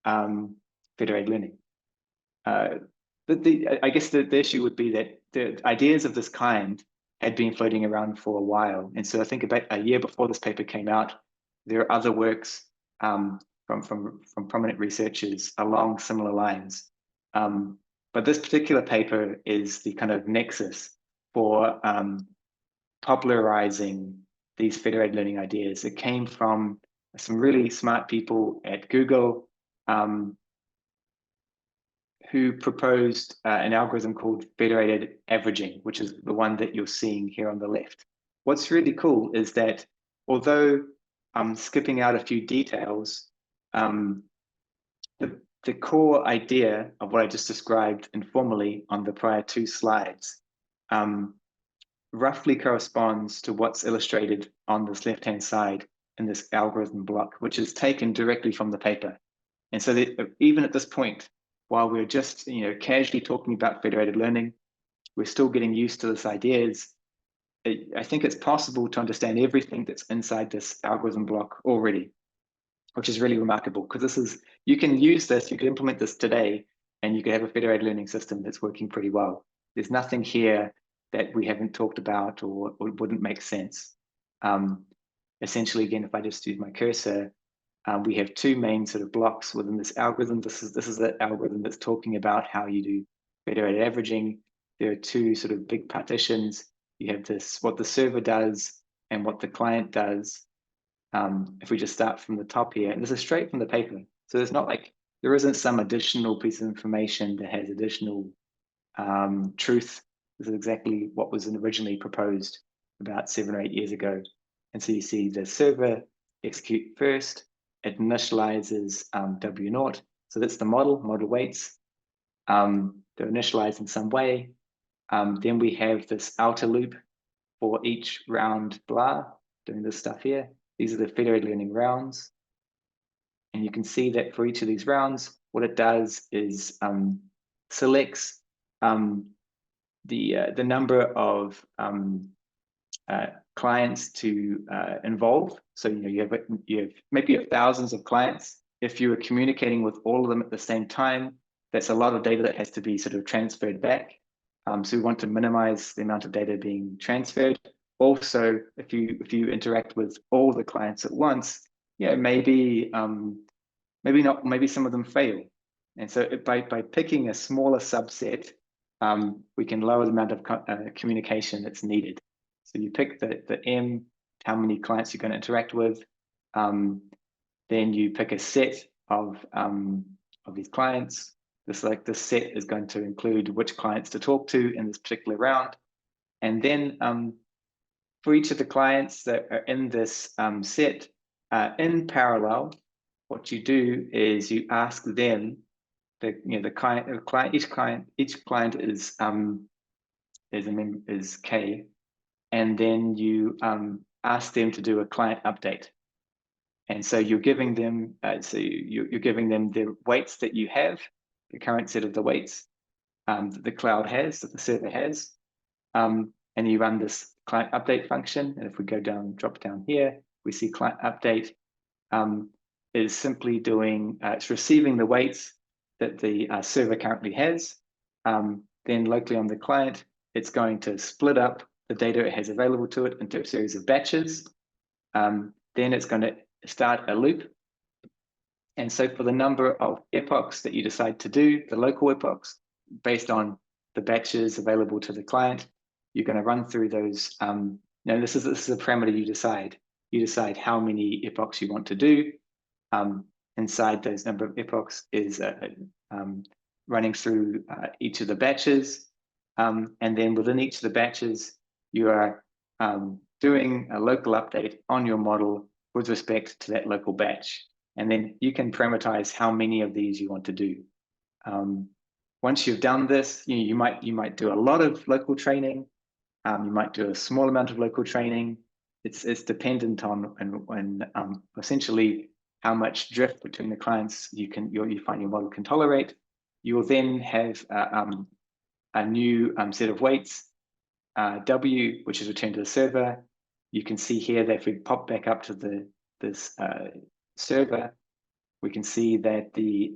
Speaker 1: federated learning. I guess the issue would be that the ideas of this kind had been floating around for a while. And so I think about a year before this paper came out, there are other works from prominent researchers along similar lines. But this particular paper is the kind of nexus for popularizing these federated learning ideas. It came from some really smart people at Google who proposed an algorithm called Federated Averaging, which is the one that you're seeing here on the left. What's really cool is that although I'm skipping out a few details, the core idea of what I just described informally on the prior two slides roughly corresponds to what's illustrated on this left-hand side in this algorithm block, which is taken directly from the paper. And so that even at this point, while we're just casually talking about federated learning, we're still getting used to this ideas. I think it's possible to understand everything that's inside this algorithm block already, which is really remarkable, because you can use this, you can implement this today, and you can have a federated learning system that's working pretty well. There's nothing here that we haven't talked about or wouldn't make sense. Essentially, again, if I just use my cursor, we have two main sort of blocks within this algorithm. This is the algorithm that's talking about how you do federated averaging. There are two sort of big partitions. You have this, what the server does and what the client does. If we just start from the top here, and this is straight from the paper. So there's not like, there isn't some additional piece of information that has additional truth. This is exactly what was originally proposed about 7 or 8 years ago. And so you see the server execute first, it initializes W0. So that's the model weights. They're initialized in some way. Then we have this outer loop for each round blah, doing this stuff here. These are the federated learning rounds. And you can see that for each of these rounds, what it does is selects the number of clients to involve. So you have maybe thousands of clients. If you are communicating with all of them at the same time, that's a lot of data that has to be sort of transferred back. So we want to minimize the amount of data being transferred. Also, if you interact with all the clients at once, maybe some of them fail. And so by picking a smaller subset, we can lower the amount of communication that's needed. So you pick the M, how many clients you're going to interact with. Then you pick a set of these clients. This set is going to include which clients to talk to in this particular round. And then for each of the clients that are in this set, in parallel, what you do is you ask them, each client is K, and then you ask them to do a client update. And so you're giving them, you're giving them the weights that you have, the current set of the weights that the cloud has, that the server has, and you run this client update function. And if we drop down here, we see client update is simply doing, it's receiving the weights that the server currently has. Then locally on the client, it's going to split up the data it has available to it into a series of batches. Then it's going to start a loop. And so for the number of epochs that you decide to do, the local epochs, based on the batches available to the client, you're going to run through those. Now this is a parameter you decide. You decide how many epochs you want to do. Inside those number of epochs is running through each of the batches. And then within each of the batches, you are doing a local update on your model with respect to that local batch. And then you can parameterize how many of these you want to do. Once you've done this, you might do a lot of local training. You might do a small amount of local training. It's dependent on essentially how much drift between the clients you find your model can tolerate. You will then have a new set of weights, W, which is returned to the server. You can see here that if we pop back up to this server, we can see that the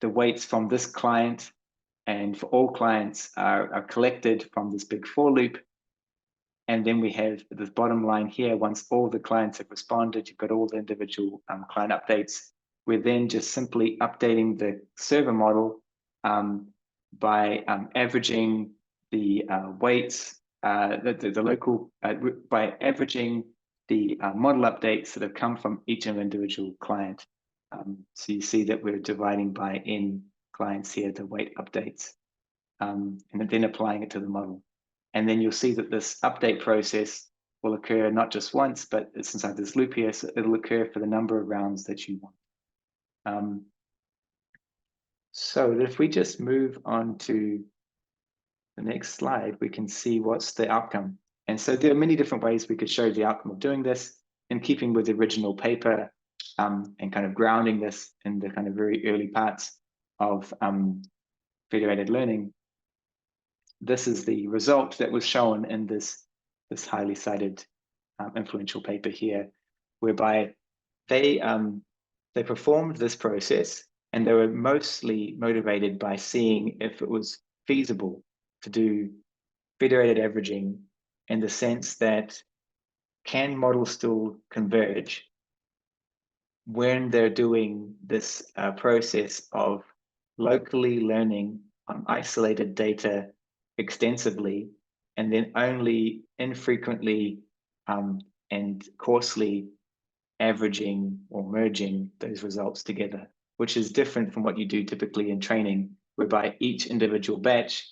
Speaker 1: weights from this client and for all clients are collected from this big for loop. And then we have this bottom line here. Once all the clients have responded, you've got all the individual client updates. We're then just simply updating the server model by averaging the weights, the local, by averaging the model updates that have come from each individual client. So you see that we're dividing by n clients here, the weight updates, and then applying it to the model. And then you'll see that this update process will occur not just once, but it's inside this loop here, so it'll occur for the number of rounds that you want. So if we just move on to the next slide, we can see what's the outcome. And so there are many different ways we could show the outcome of doing this in keeping with the original paper, and kind of grounding this in the kind of very early parts of federated learning. This is the result that was shown in this highly cited influential paper here, whereby they performed this process, and they were mostly motivated by seeing if it was feasible to do federated averaging in the sense that can models still converge when they're doing this process of locally learning on isolated data extensively, and then only infrequently and coarsely averaging or merging those results together, which is different from what you do typically in training, whereby each individual batch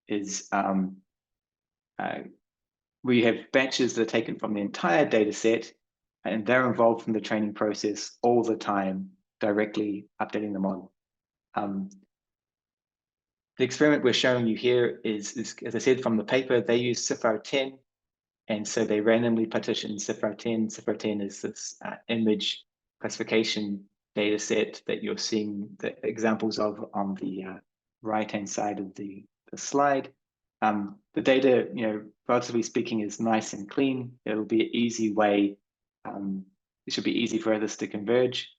Speaker 1: is we have batches that are taken from the entire data set, and they're involved from the training process all the time, directly updating the model. The experiment we're showing you here is, as I said, from the paper. They use CIFAR10, and so they randomly partition CIFAR10. CIFAR10 is this image classification data set that you're seeing the examples of on the right-hand side of the slide. The data, relatively speaking, is nice and clean. It'll be an easy way. It should be easy for this to converge.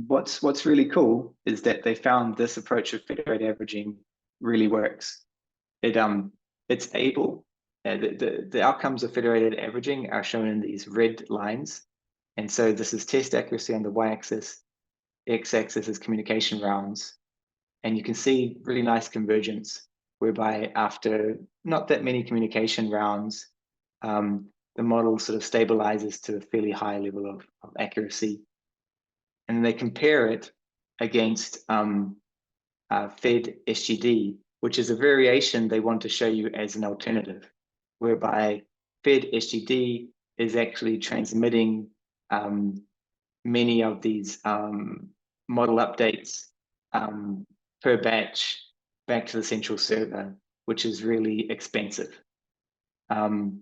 Speaker 1: What's really cool is that they found this approach of federated averaging really works. It's able. The outcomes of federated averaging are shown in these red lines, and so this is test accuracy on the y-axis. X-axis is communication rounds, and you can see really nice convergence, whereby after not that many communication rounds, the model sort of stabilizes to a fairly high level of accuracy. And they compare it against Fed SGD, which is a variation they want to show you as an alternative, whereby Fed SGD is actually transmitting many of these model updates per batch back to the central server, which is really expensive. And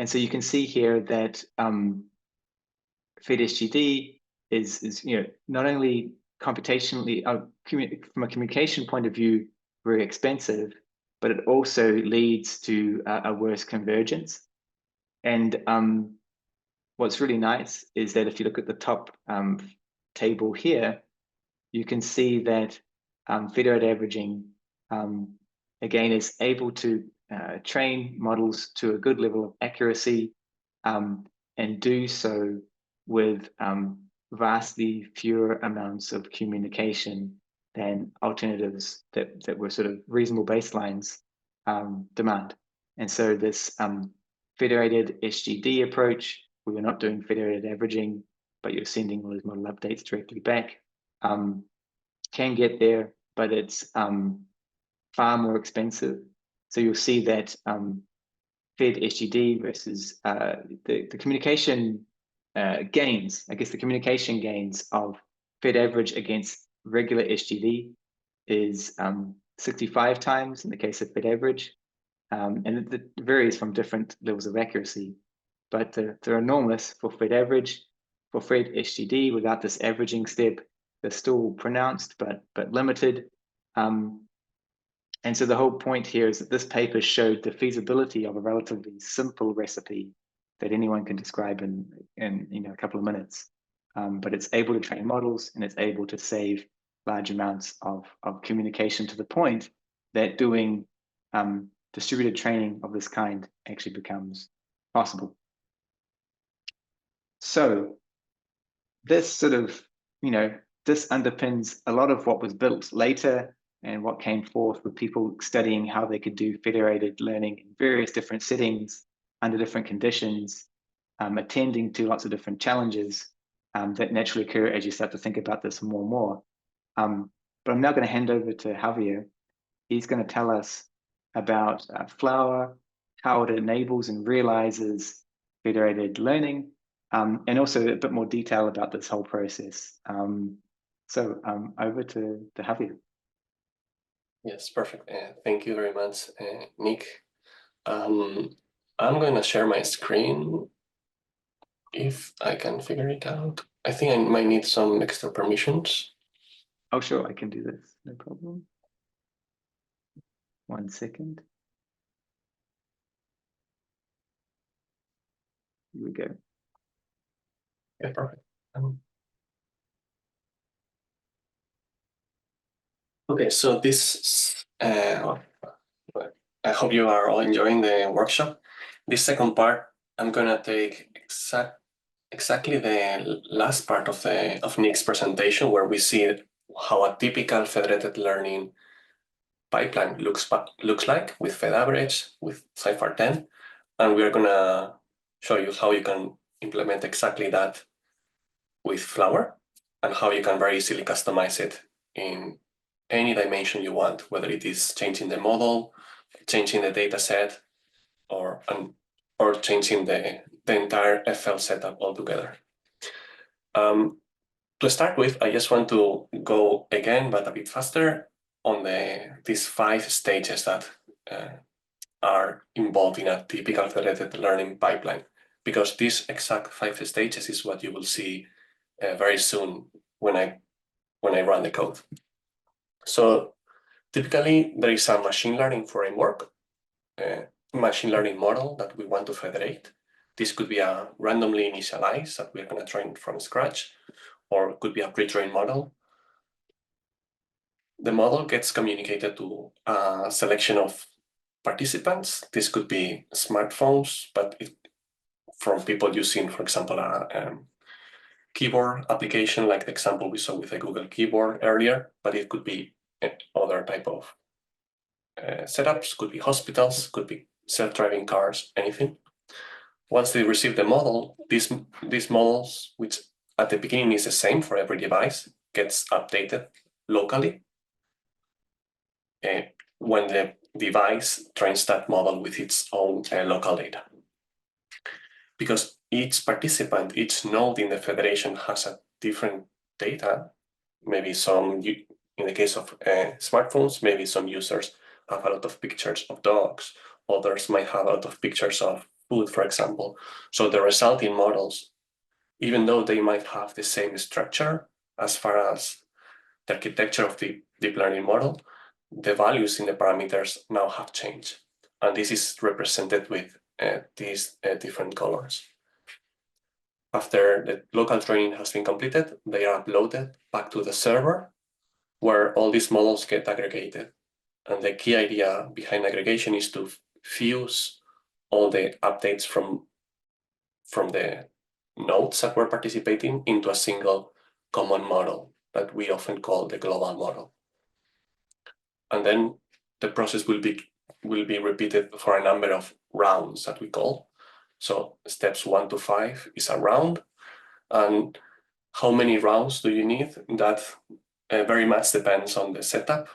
Speaker 1: so you can see here that Fed SGD is not only computationally, from a communication point of view, very expensive, but it also leads to a worse convergence. And what's really nice is that if you look at the top table here, you can see that federated averaging, again, is able to train models to a good level of accuracy, and do so with vastly fewer amounts of communication than alternatives that were sort of reasonable baselines demand. And so this federated SGD approach, we were not doing federated averaging, but you're sending all those model updates directly back, can get there, but it's far more expensive. So you'll see that Fed SGD versus the communication gains, I guess the communication gains of Fed average against regular SGD is 65 times in the case of Fed average. And it varies from different levels of accuracy, but they're enormous for Fed average. For Fed SGD, without this averaging step, they're still pronounced, but limited. And so the whole point here is that this paper showed the feasibility of a relatively simple recipe that anyone can describe in a couple of minutes. But it's able to train models, and it's able to save large amounts of communication, to the point that doing distributed training of this kind actually becomes possible. So this sort of, this underpins a lot of what was built later and what came forth with people studying how they could do federated learning in various different settings, under different conditions, attending to lots of different challenges that naturally occur as you start to think about this more and more. But I'm now going to hand over to Javier. He's going to tell us about Flower, how it enables and realizes federated learning, and also a bit more detail about this whole process. So over to Javier.
Speaker 3: Yes, perfect. Thank you very much, Nick. I'm going to share my screen if I can figure it out. I think I might need some extra permissions.
Speaker 1: Oh, sure, I can do this, no problem. 1 second. Here we go.
Speaker 3: Yeah, perfect. Okay, so this, I hope you are all enjoying the workshop. This second part, I'm gonna take exactly the last part of Nick's presentation, where we see how a typical federated learning pipeline looks like with Fed average, with Cipher 10, and we are gonna show you how you can implement exactly that with Flower, and how you can very easily customize it in any dimension you want, whether it is changing the model, changing the data set, or changing the entire FL setup altogether. To start with, I just want to go again, but a bit faster, on these 5 stages that are involved in a typical federated learning pipeline, because these exact 5 stages is what you will see very soon when I run the code. So typically, there is a machine learning framework, machine learning model that we want to federate. This could be a randomly initialized that we're going to train from scratch, or it could be a pre-trained model. The model gets communicated to a selection of participants. This could be smartphones, but from people using, for example, a keyboard application, like the example we saw with the Google keyboard earlier, but it could be other type of setups, could be hospitals, could be self-driving cars, anything. Once they receive the model, these models, which at the beginning is the same for every device, gets updated locally when the device trains that model with its own local data. Because each participant, each node in the federation has a different data. Maybe some, in the case of smartphones, maybe some users have a lot of pictures of dogs. Others might have a lot of pictures of food, for example. So the resulting models, even though they might have the same structure as far as the architecture of the deep learning model, the values in the parameters now have changed. And this is represented with these different colors. After the local training has been completed, they are uploaded back to the server where all these models get aggregated. And the key idea behind aggregation is to fuse all the updates from the nodes that we're participating into a single common model that we often call the global model. And then the process will be repeated for a number of rounds that we call. So steps 1 to 5 is a round. And how many rounds do you need? That very much depends on the setup.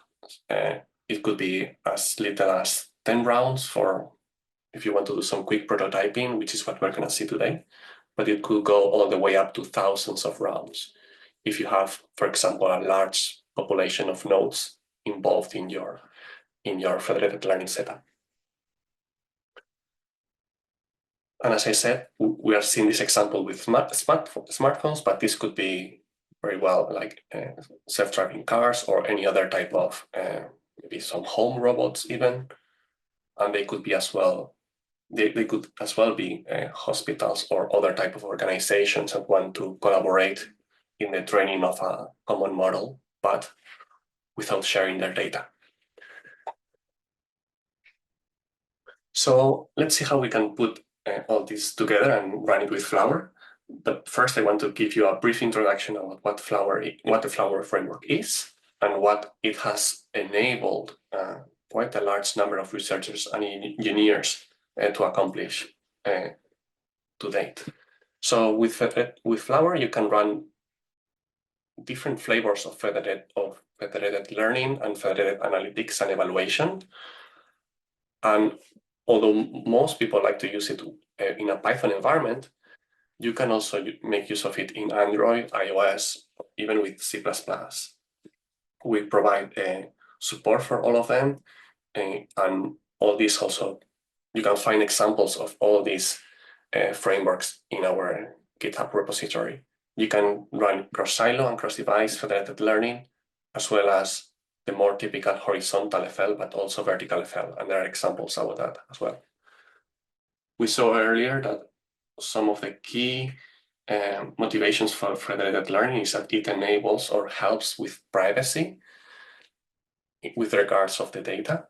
Speaker 3: It could be as little as 10 rounds for if you want to do some quick prototyping, which is what we're going to see today. But it could go all the way up to thousands of rounds if you have, for example, a large population of nodes involved in your federated learning setup. And as I said, we are seeing this example with smartphones, but this could be very well like self-driving cars or any other type of maybe some home robots even, and they could be as well. They could as well be hospitals or other type of organizations that want to collaborate in the training of a common model, but without sharing their data. So let's see how we can put all this together and run it with Flower. But first, I want to give you a brief introduction of what the Flower framework is and what it has enabled quite a large number of researchers and engineers to accomplish to date. So with Flower, you can run different flavors of federated learning and federated analytics and evaluation. And although most people like to use it in a Python environment, you can also make use of it in Android, iOS, even with C++. We provide support for all of them, and all these also, you can find examples of all these frameworks in our GitHub repository. You can run CrossSilo and CrossDevice federated learning, as well as the more typical horizontal FL, but also vertical FL, and there are examples about that as well. We saw earlier that some of the key motivations for federated learning is that it enables or helps with privacy with regards of the data.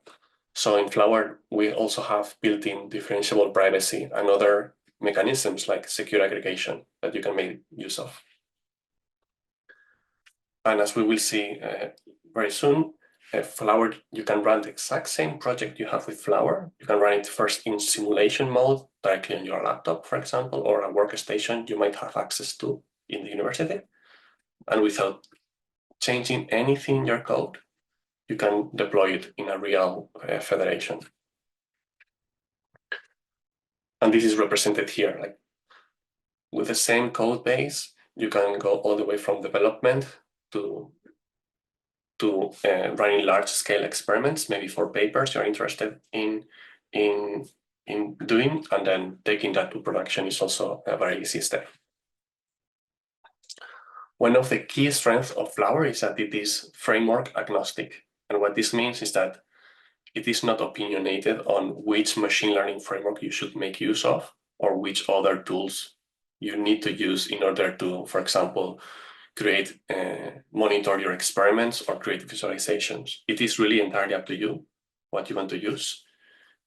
Speaker 3: So in Flower, we also have built-in differentiable privacy and other mechanisms like secure aggregation that you can make use of. And as we will see very soon, Flower, you can run the exact same project you have with Flower. You can run it first in simulation mode directly on your laptop, for example, or a workstation you might have access to in the university. And without changing anything in your code, you can deploy it in a real federation. And this is represented here. Like with the same code base, you can go all the way from development to running large-scale experiments, maybe for papers you're interested in doing, and then taking that to production is also a very easy step. One of the key strengths of Flower is that it is framework agnostic. And what this means is that it is not opinionated on which machine learning framework you should make use of or which other tools you need to use in order to, for example, monitor your experiments or create visualizations. It is really entirely up to you what you want to use.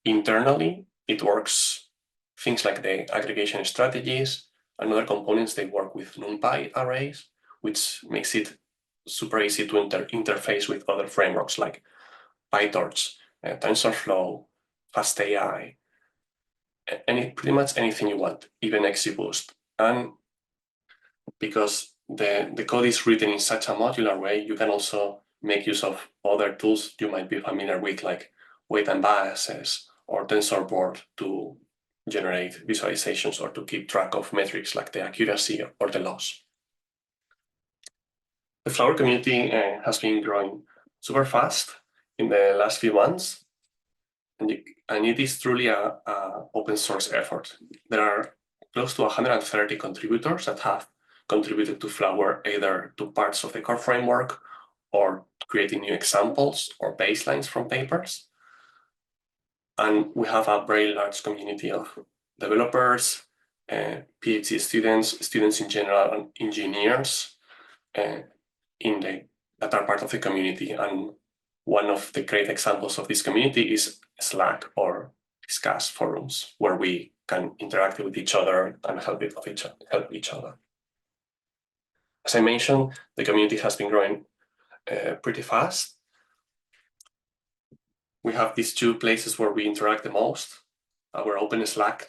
Speaker 3: Internally, it works things like the aggregation strategies and other components. They work with NumPy arrays, which makes it super easy to interface with other frameworks like PyTorch, TensorFlow, FastAI, pretty much anything you want, even XGBoost. And because the code is written in such a modular way, you can also make use of other tools you might be familiar with, like weight and biases or TensorBoard to generate visualizations or to keep track of metrics like the accuracy or the loss. The Flower community has been growing super fast in the last few months, and it is truly an open source effort. There are close to 130 contributors that have contributed to Flower either to parts of the core framework or creating new examples or baselines from papers. And we have a very large community of developers, PhD students in general, and engineers in the that are part of the community. And one of the great examples of this community is Slack or Discuss forums, where we can interact with each other and help each other. As I mentioned, the community has been growing pretty fast. We have these two places where we interact the most. Our open Slack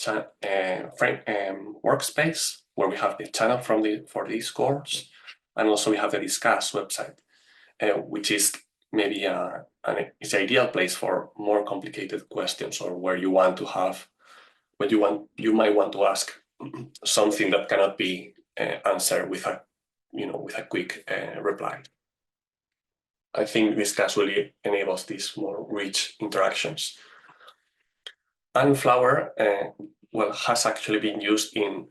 Speaker 3: workspace, where we have the channel for these courses, and also we have the Discuss website, which is maybe it's the ideal place for more complicated questions, or where you want to have, you might want to ask something that cannot be answered with a quick reply. I think Discuss really enables these more rich interactions. And Flower, has actually been used in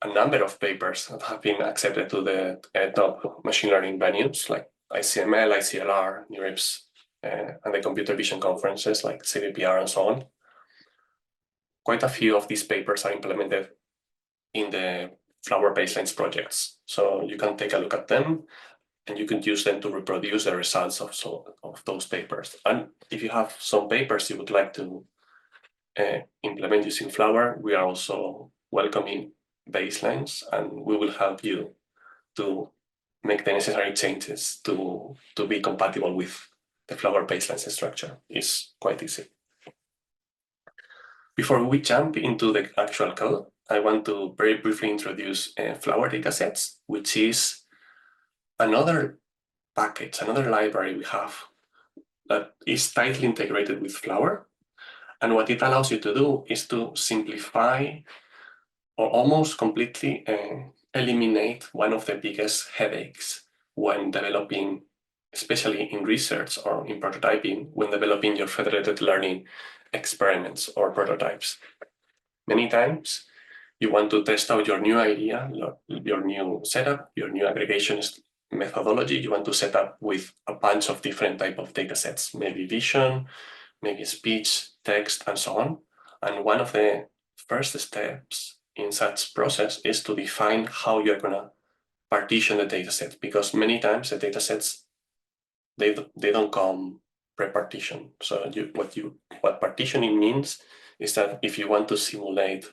Speaker 3: a number of papers that have been accepted to the top machine learning venues like ICML, ICLR, NeurIPS, and the computer vision conferences like CVPR and so on. Quite a few of these papers are implemented in the Flower baselines projects. So you can take a look at them and you can use them to reproduce the results of those papers. And if you have some papers you would like to implement using Flower, we are also welcoming baselines, and we will help you to make the necessary changes to be compatible with the Flower baselines structure. It's quite easy. Before we jump into the actual code, I want to very briefly introduce Flower datasets, which is another package, another library we have that is tightly integrated with Flower. And what it allows you to do is to simplify or almost completely eliminate one of the biggest headaches when developing, especially in research or in prototyping, when developing your federated learning experiments or prototypes. Many times you want to test out your new idea, your new setup, your new aggregation methodology. You want to set up with a bunch of different type of data sets, maybe vision, maybe speech, text, and so on. And one of the first steps in such process is to define how you're going to partition the dataset, because many times the datasets, they don't come pre-partitioned. So what partitioning means is that if you want to simulate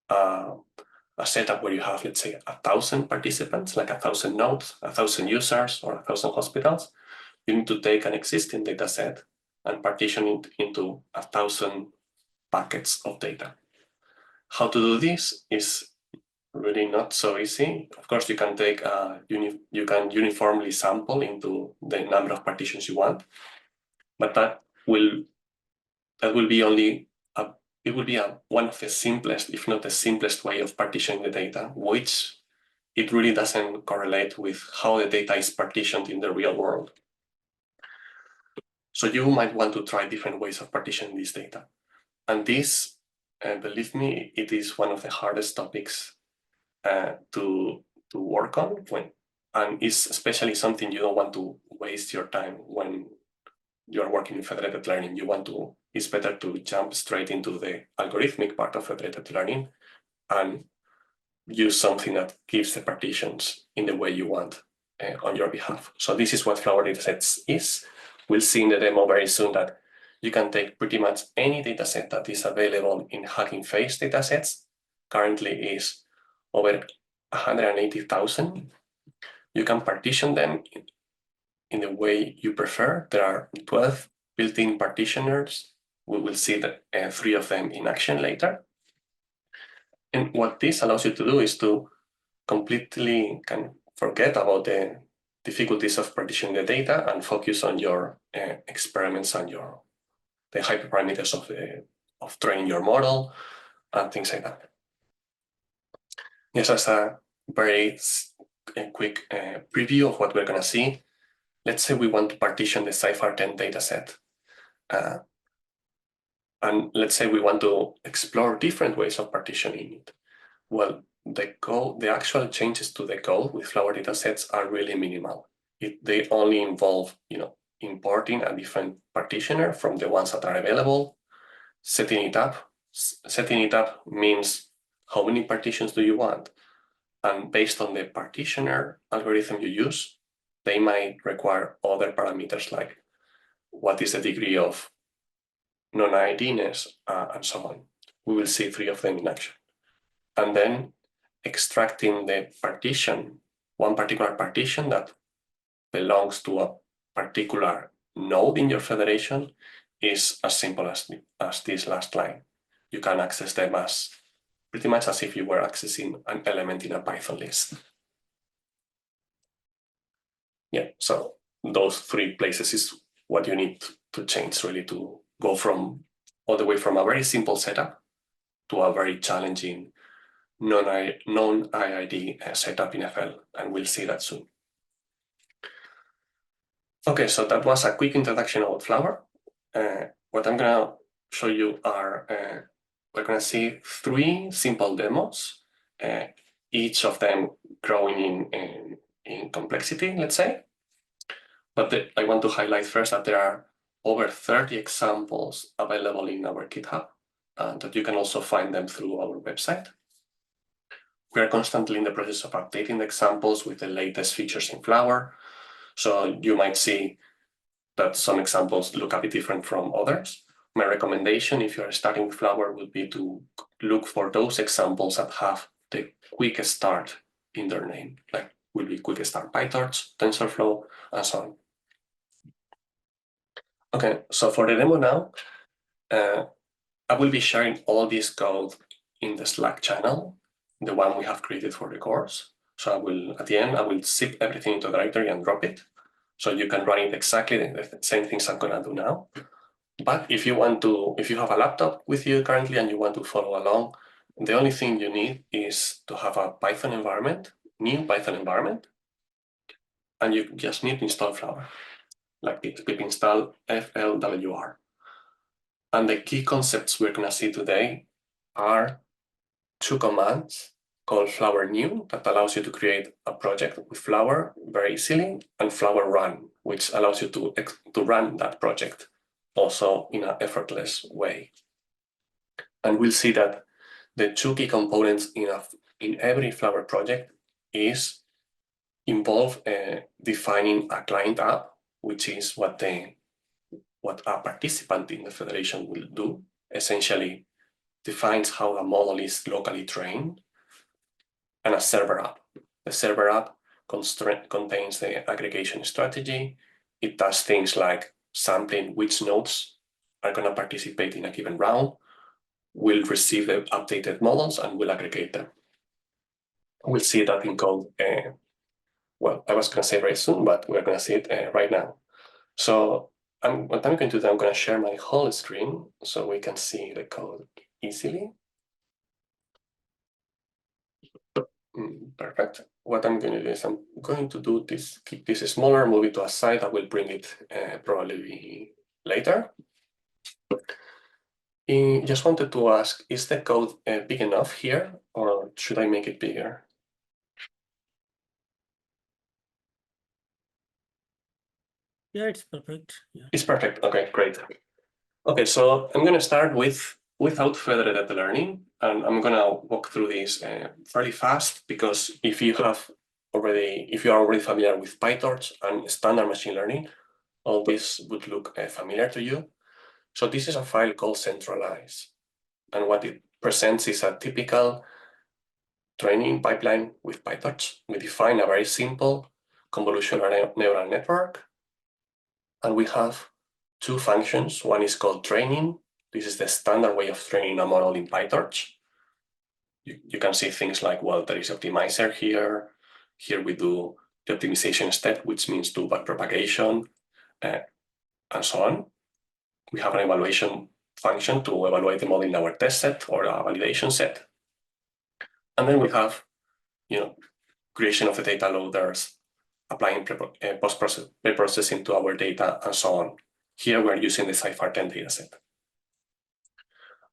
Speaker 3: a setup where you have, let's say, 1,000 participants, like 1,000 nodes, 1,000 users, or 1,000 hospitals, you need to take an existing dataset and partition it into 1,000 packets of data. How to do this is really not so easy. Of course, you can take you can uniformly sample into the number of partitions you want, but that will be only one of the simplest, if not the simplest way of partitioning the data, which it really doesn't correlate with how the data is partitioned in the real world. So you might want to try different ways of partitioning this data. And this, believe me, it is one of the hardest topics to work on, and it's especially something you don't want to waste your time when you're working in federated learning. It's better to jump straight into the algorithmic part of federated learning and use something that gives the partitions in the way you want on your behalf. So this is what Flower datasets is. We'll see in the demo very soon that you can take pretty much any dataset that is available in Hugging Face datasets. Currently is over 180,000. You can partition them in the way you prefer. There are 12 built-in partitioners. We will see that 3 of them in action later. And what this allows you to do is to completely forget about the difficulties of partitioning the data and focus on your experiments and the hyperparameters of training your model and things like that. Just as a very quick preview of what we're going to see, let's say we want to partition the CIFAR10 dataset. And let's say we want to explore different ways of partitioning it. Well, the actual changes to the code with Flower datasets are really minimal. They only involve, importing a different partitioner from the ones that are available, setting it up. Setting it up means how many partitions do you want? And based on the partitioner algorithm you use, they might require other parameters like what is the degree of non-IDness and so on. We will see 3 of them in action. And then extracting the partition, one particular partition that belongs to a particular node in your federation is as simple as this last line. You can access them as pretty much as if you were accessing an element in a Python list. Yeah, so those 3 places is what you need to change really to go from all the way from a very simple setup to a very challenging non-IID setup in FL, and we'll see that soon. Okay, so that was a quick introduction about Flower. What I'm gonna show you are, we're gonna see 3 simple demos, each of them growing in complexity, let's say. But I want to highlight first that there are over 30 examples available in our GitHub, and that you can also find them through our website. We are constantly in the process of updating the examples with the latest features in Flower. So you might see that some examples look a bit different from others. My recommendation, if you are starting with Flower, would be to look for those examples that have the quick start in their name, like will be quick start PyTorch, TensorFlow, and so on. Okay, so for the demo now, I will be sharing all this code in the Slack channel, the one we have created for the course. So I will, at the end, I will zip everything into the directory and drop it. So you can run it exactly the same things I'm gonna do now. But if you want to, if you have a laptop with you currently and you want to follow along, the only thing you need is to have a Python environment, new Python environment, and you just need to install Flower, like this, pip install flwr. And the key concepts we're gonna see today are 2 commands called Flower New that allows you to create a project with Flower very easily, and Flower Run, which allows you to run that project also in an effortless way. And we'll see that the 2 key components in every Flower project is involve defining a client app, which is what a participant in the federation will do, essentially defines how a model is locally trained, and a server app. The server app contains the aggregation strategy. It does things like sampling which nodes are going to participate in a given round, will receive the updated models, and will aggregate them. We'll see that in code. Well, I was going to say very soon, but we're going to see it right now. So what I'm going to do, I'm going to share my whole screen so we can see the code easily. Perfect. What I'm going to do is I'm going to do this, keep this smaller, move it to a side. I will bring it probably later. Just wanted to ask, is the code big enough here, or should I make it bigger?
Speaker 2: Yeah, it's perfect. Yeah.
Speaker 3: It's perfect. Okay, great. Okay, so I'm going to start without federated learning, and I'm going to walk through this fairly fast, because if you are already familiar with PyTorch and standard machine learning, all this would look familiar to you. So this is a file called centralize, and what it presents is a typical training pipeline with PyTorch. We define a very simple convolutional neural network, and we have 2 functions. One is called training. This is the standard way of training a model in PyTorch. You can see things like, well, there is optimizer here. Here we do the optimization step, which means do backpropagation, and so on. We have an evaluation function to evaluate the model in our test set or a validation set. And then we have, creation of the data loaders, applying post-processing to our data, and so on. Here we're using the Cypher10 dataset.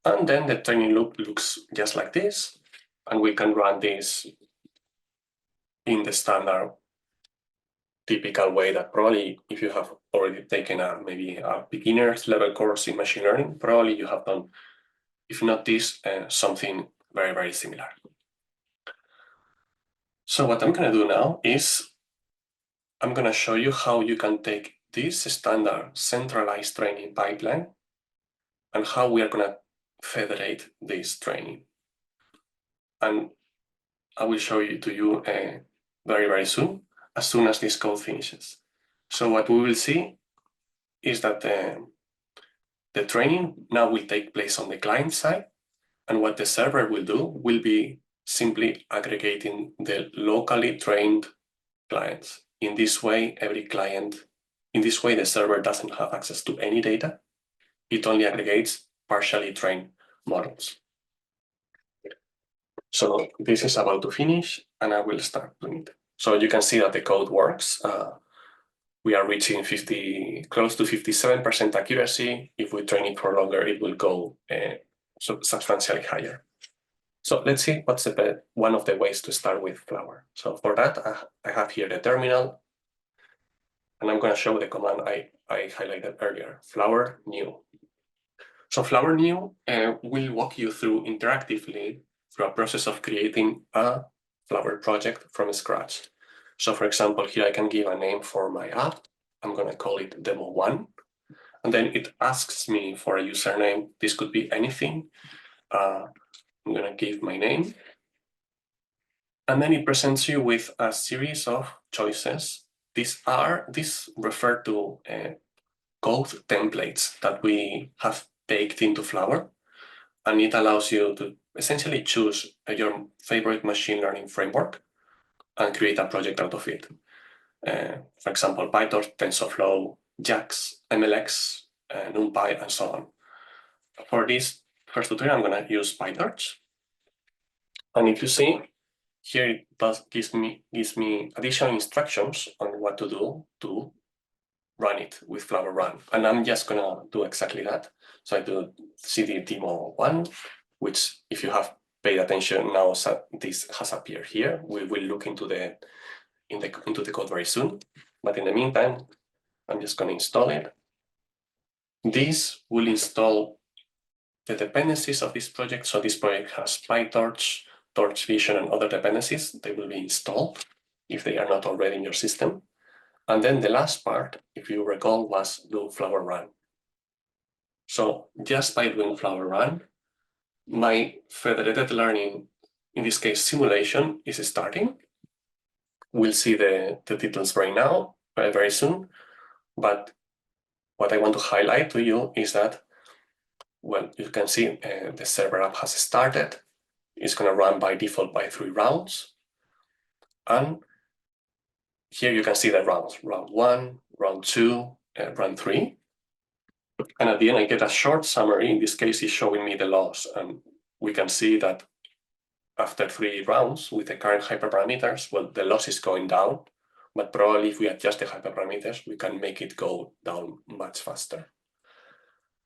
Speaker 3: And then the training loop looks just like this, and we can run this in the standard typical way that probably, if you have already taken maybe a beginner's level course in machine learning, probably you have done, if not this, something very, very similar. So what I'm going to do now is I'm going to show you how you can take this standard centralized training pipeline and how we are going to federate this training. And I will show you to you very, very soon as this code finishes. So what we will see is that the training now will take place on the client side, and what the server will do will be simply aggregating the locally trained clients. In this way, the server doesn't have access to any data. It only aggregates partially trained models. So this is about to finish, and I will start doing it. So you can see that the code works. We are reaching close to 57% accuracy. If we train it for longer, it will go substantially higher. So let's see what's one of the ways to start with Flower. So for that, I have here the terminal, and I'm going to show the command I highlighted earlier, Flower new. So Flower new will walk you through interactively through a process of creating a Flower project from scratch. So for example, here I can give a name for my app. I'm going to call it Demo1. And then it asks me for a username. This could be anything. I'm going to give my name. And then it presents you with a series of choices. These refer to code templates that we have baked into Flower. And it allows you to essentially choose your favorite machine learning framework and create a project out of it. For example, PyTorch, TensorFlow, JAX, MLX, NumPy, and so on. For this first tutorial, I'm going to use PyTorch. And if you see, here it gives me additional instructions on what to do to run it with Flower Run. And I'm just going to do exactly that. So I do cd demo1, which if you have paid attention now, this has appeared here. We will look into the code very soon. But in the meantime, I'm just going to install it. This will install the dependencies of this project. So this project has PyTorch, Torch Vision, and other dependencies. They will be installed if they are not already in your system. And then the last part, if you recall, was do Flower Run. So just by doing Flower Run, my federated learning, in this case, simulation, is starting. We'll see the details very soon. But what I want to highlight to you is that, well, you can see the server app has started. It's going to run by default by 3 rounds. And here you can see the rounds, round 1, round 2, and round 3. And at the end, I get a short summary. In this case, it's showing me the loss. And we can see that after 3 rounds with the current hyperparameters, well, the loss is going down. But probably if we adjust the hyperparameters, we can make it go down much faster.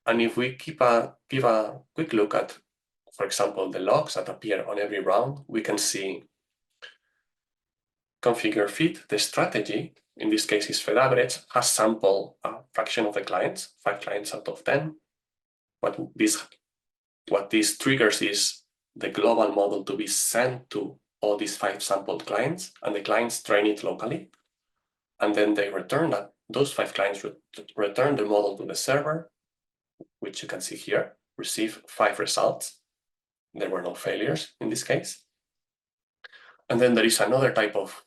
Speaker 3: And if we give a quick look at, for example, the logs that appear on every round, we can see configure fit, the strategy, in this case is Fedaverage, has sampled a fraction of the clients, 5 clients out of 10. What this triggers is the global model to be sent to all these 5 sampled clients, and the clients train it locally. And then they return that. Those 5 clients return the model to the server, which you can see here, receive 5 results. There were no failures in this case. And then there is another type of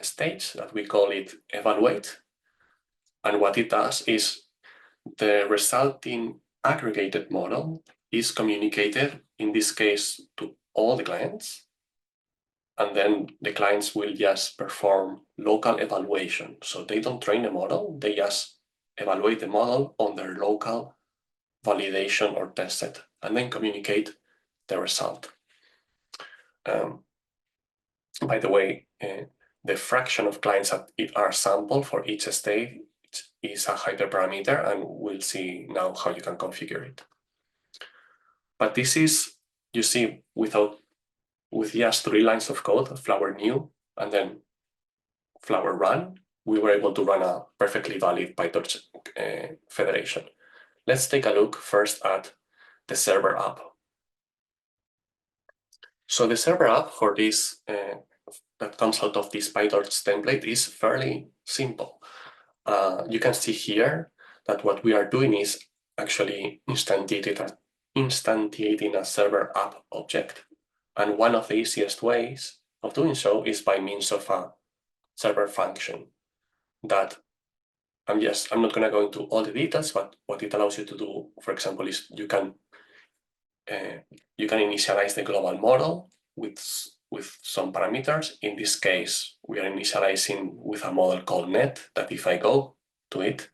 Speaker 3: stage that we call it evaluate. And what it does is the resulting aggregated model is communicated, in this case, to all the clients. And then the clients will just perform local evaluation. So they don't train the model, they just evaluate the model on their local validation or test set, and then communicate the result. By the way, the fraction of clients that are sampled for each stage is a hyperparameter, and we'll see now how you can configure it. But this is, you see, with just 3 lines of code, Flower new, and then Flower run, we were able to run a perfectly valid PyTorch federation. Let's take a look first at the server app. So the server app for this that comes out of this PyTorch template is fairly simple. You can see here that what we are doing is actually instantiating a server app object. And one of the easiest ways of doing so is by means of a server function that I'm not going to go into all the details, but what it allows you to do, for example, is you can initialize the global model with some parameters. In this case, we are initializing with a model called net, that if I go to it,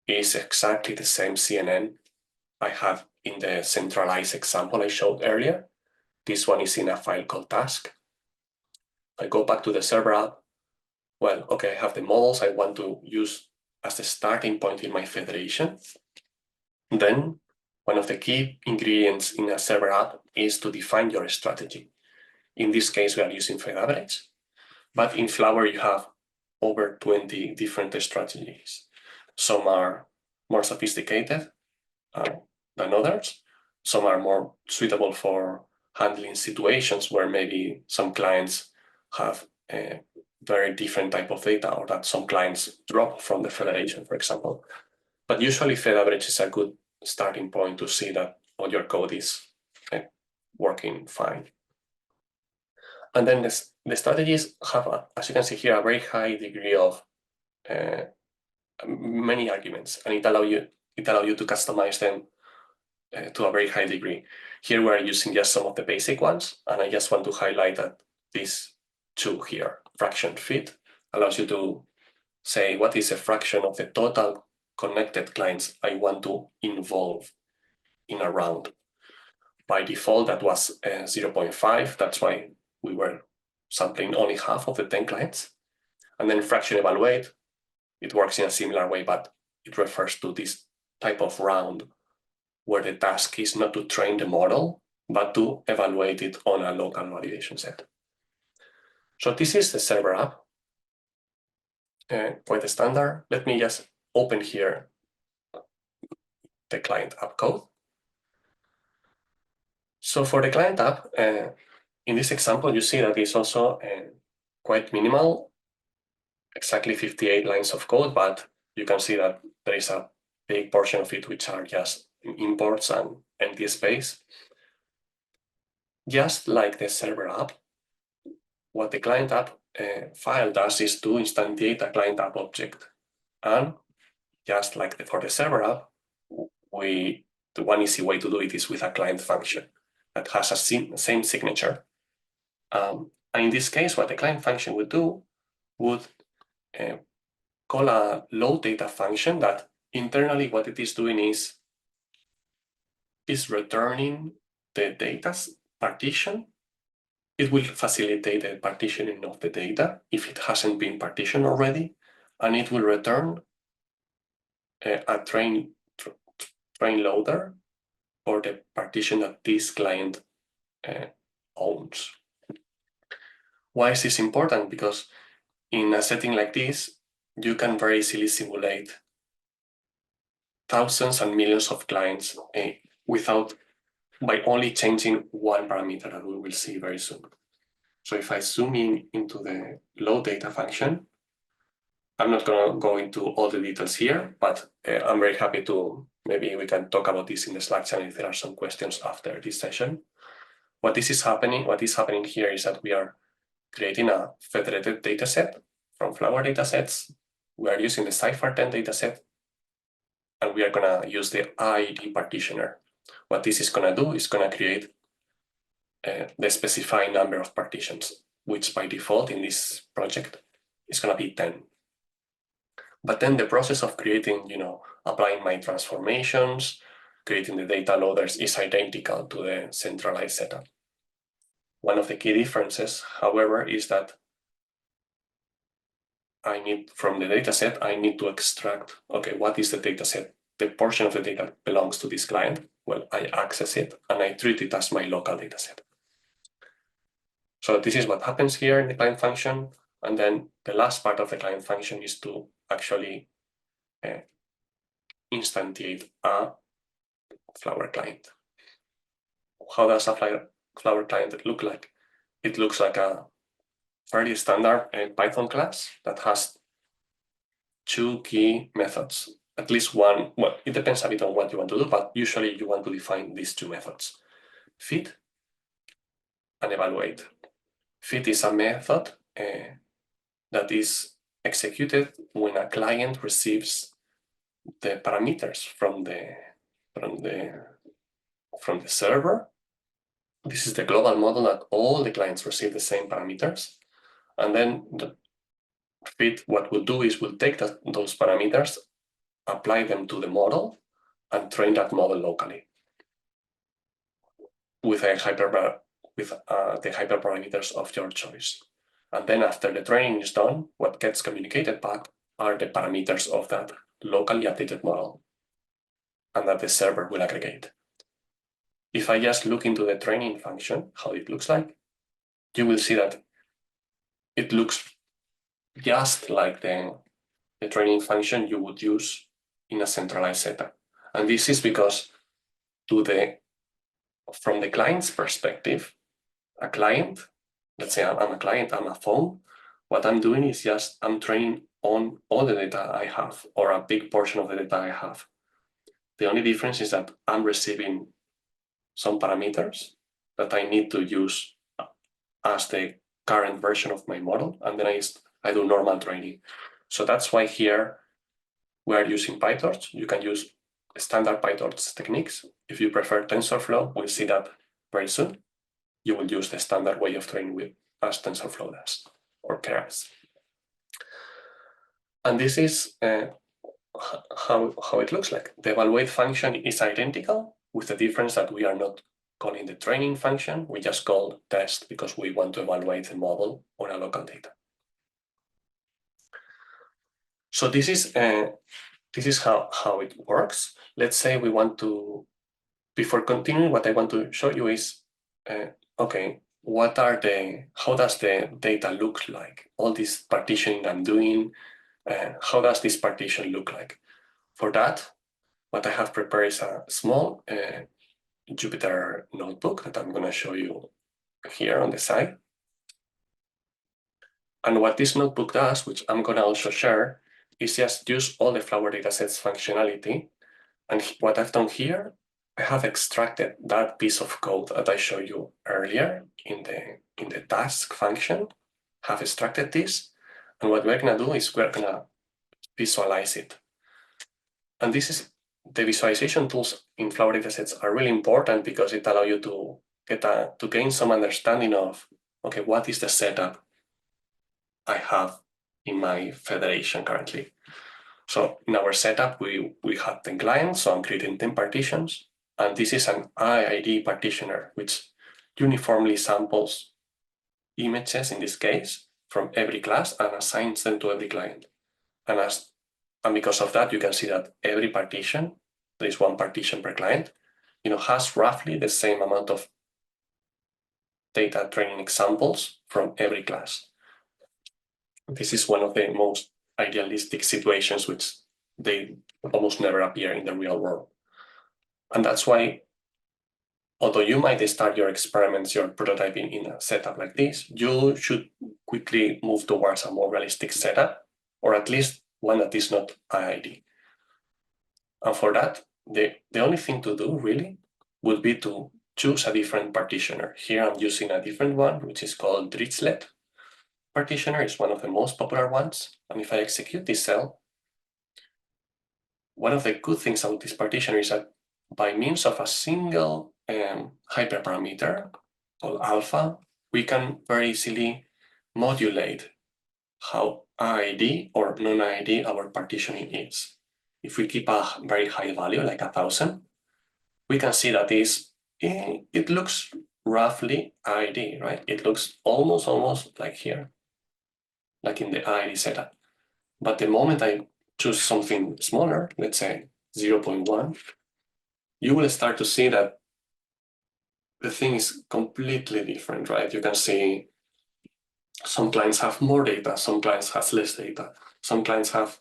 Speaker 3: is exactly the same CNN I have in the centralized example I showed earlier. This one is in a file called task. I go back to the server app. Well, okay, I have the models I want to use as the starting point in my federation. Then one of the key ingredients in a server app is to define your strategy. In this case, we are using Federated Averaging, but in Flower, you have over 20 different strategies. Some are more sophisticated than others. Some are more suitable for handling situations where maybe some clients have a very different type of data, or that some clients drop from the federation, for example. But usually Federated Averaging is a good starting point to see that all your code is working fine. And then the strategies have, as you can see here, a very high degree of many arguments, and it allows you to customize them to a very high degree. Here we're using just some of the basic ones, and I just want to highlight that these two here, fraction fit, allows you to say what is a fraction of the total connected clients I want to involve in a round. By default, that was 0.5. That's why we were sampling only half of the 10 clients. And then fraction evaluate, it works in a similar way, but it refers to this type of round where the task is not to train the model, but to evaluate it on a local validation set. So this is the server app, quite standard. Let me just open here the client app code. So for the client app, in this example, you see that it's also quite minimal, exactly 58 lines of code, but you can see that there is a big portion of it which are just imports and empty space. Just like the server app, what the client app file does is to instantiate a client app object. And just like for the server app, the one easy way to do it is with a client function that has a same signature. And in this case, what the client function would do would call a load data function that internally what it is doing is returning the data's partition. It will facilitate the partitioning of the data if it hasn't been partitioned already, and it will return a train loader or the partition that this client owns. Why is this important? Because in a setting like this, you can very easily simulate thousands and millions of clients by only changing one parameter that we will see very soon. So if I zoom in into the load data function, I'm not going to go into all the details here, but I'm very happy to, maybe we can talk about this in the Slack channel if there are some questions after this session. What is happening here is that we are creating a federated dataset from Flower datasets. We are using the Cypher10 dataset, and we are going to use the ID partitioner. What this is going to do is going to create the specified number of partitions, which by default in this project is going to be 10. But then the process of creating, applying my transformations, creating the data loaders is identical to the centralized setup. One of the key differences, however, is that from the dataset, I need to extract, okay, what is the dataset? The portion of the data belongs to this client. Well, I access it and I treat it as my local dataset. So this is what happens here in the client function. And then the last part of the client function is to actually instantiate a Flower client. How does a Flower client look like? It looks like a fairly standard Python class that has two key methods. At least one, well, it depends a bit on what you want to do, but usually you want to define these two methods: feed and evaluate. Feed is a method that is executed when a client receives the parameters from the server. This is the global model that all the clients receive the same parameters, and then the feed, what we'll do is we'll take those parameters, apply them to the model, and train that model locally with the hyperparameters of your choice. And then after the training is done, what gets communicated back are the parameters of that locally updated model, and that the server will aggregate. If I just look into the training function, how it looks like, you will see that it looks just like the training function you would use in a centralized setup. And this is because from the client's perspective, a client, let's say I'm a client, I'm a phone, what I'm doing is just I'm training on all the data I have, or a big portion of the data I have. The only difference is that I'm receiving some parameters that I need to use as the current version of my model, and then I do normal training. So that's why here we are using PyTorch. You can use standard PyTorch techniques. If you prefer TensorFlow, we'll see that very soon. You will use the standard way of training with as TensorFlow does, or Keras. And this is how it looks like. The evaluate function is identical, with the difference that we are not calling the training function, we just call test because we want to evaluate the model on a local data. So this is how it works. Let's say we want to, before continuing, what I want to show you is, okay, how does the data look like? All this partitioning I'm doing, how does this partition look like? For that, what I have prepared is a small Jupyter notebook that I'm going to show you here on the side. And what this notebook does, which I'm going to also share, is just use all the Flower datasets functionality. And what I've done here, I have extracted that piece of code that I showed you earlier in the task function, have extracted this. And what we're going to do is we're going to visualize it. And this is the visualization tools in Flower datasets are really important because it allows you to gain some understanding of, okay, what is the setup I have in my federation currently. So in our setup, we have 10 clients, so I'm creating 10 partitions. And this is an IID partitioner, which uniformly samples images, in this case, from every class and assigns them to every client. And because of that, you can see that every partition, there is one partition per client, has roughly the same amount of data training examples from every class. This is one of the most idealistic situations which they almost never appear in the real world. And that's why, although you might start your experiments, your prototyping in a setup like this, you should quickly move towards a more realistic setup, or at least one that is not IID. And for that, the only thing to do really would be to choose a different partitioner. Here I'm using a different one, which is called Dirichlet partitioner. Is one of the most popular ones. And if I execute this cell, one of the good things about this partitioner is that by means of a single hyperparameter called alpha, we can very easily modulate how IID or non-IID our partitioning is. If we keep a very high value, like 1,000, we can see that it looks roughly IID, right? It looks almost like here, like in the IID setup. But the moment I choose something smaller, let's say 0.1, you will start to see that the thing is completely different, right? You can see some clients have more data, some clients have less data, some clients have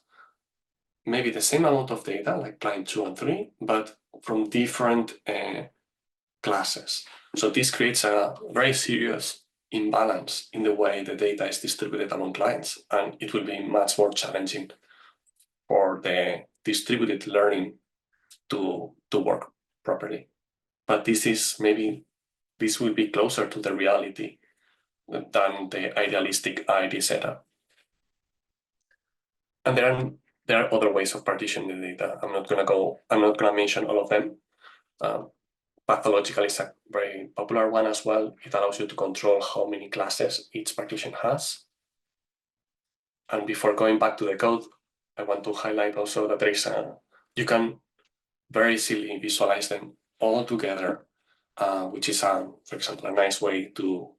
Speaker 3: maybe the same amount of data, like client 2 and 3, but from different classes. So this creates a very serious imbalance in the way the data is distributed among clients, and it will be much more challenging for the distributed learning to work properly. But this will be closer to the reality than the idealistic idea setup. And there are other ways of partitioning the data. I'm not gonna mention all of them. Pathological is a very popular one as well. It allows you to control how many classes each partition has. And before going back to the code, I want to highlight also that you can very easily visualize them all together, which is, for example, a nice way to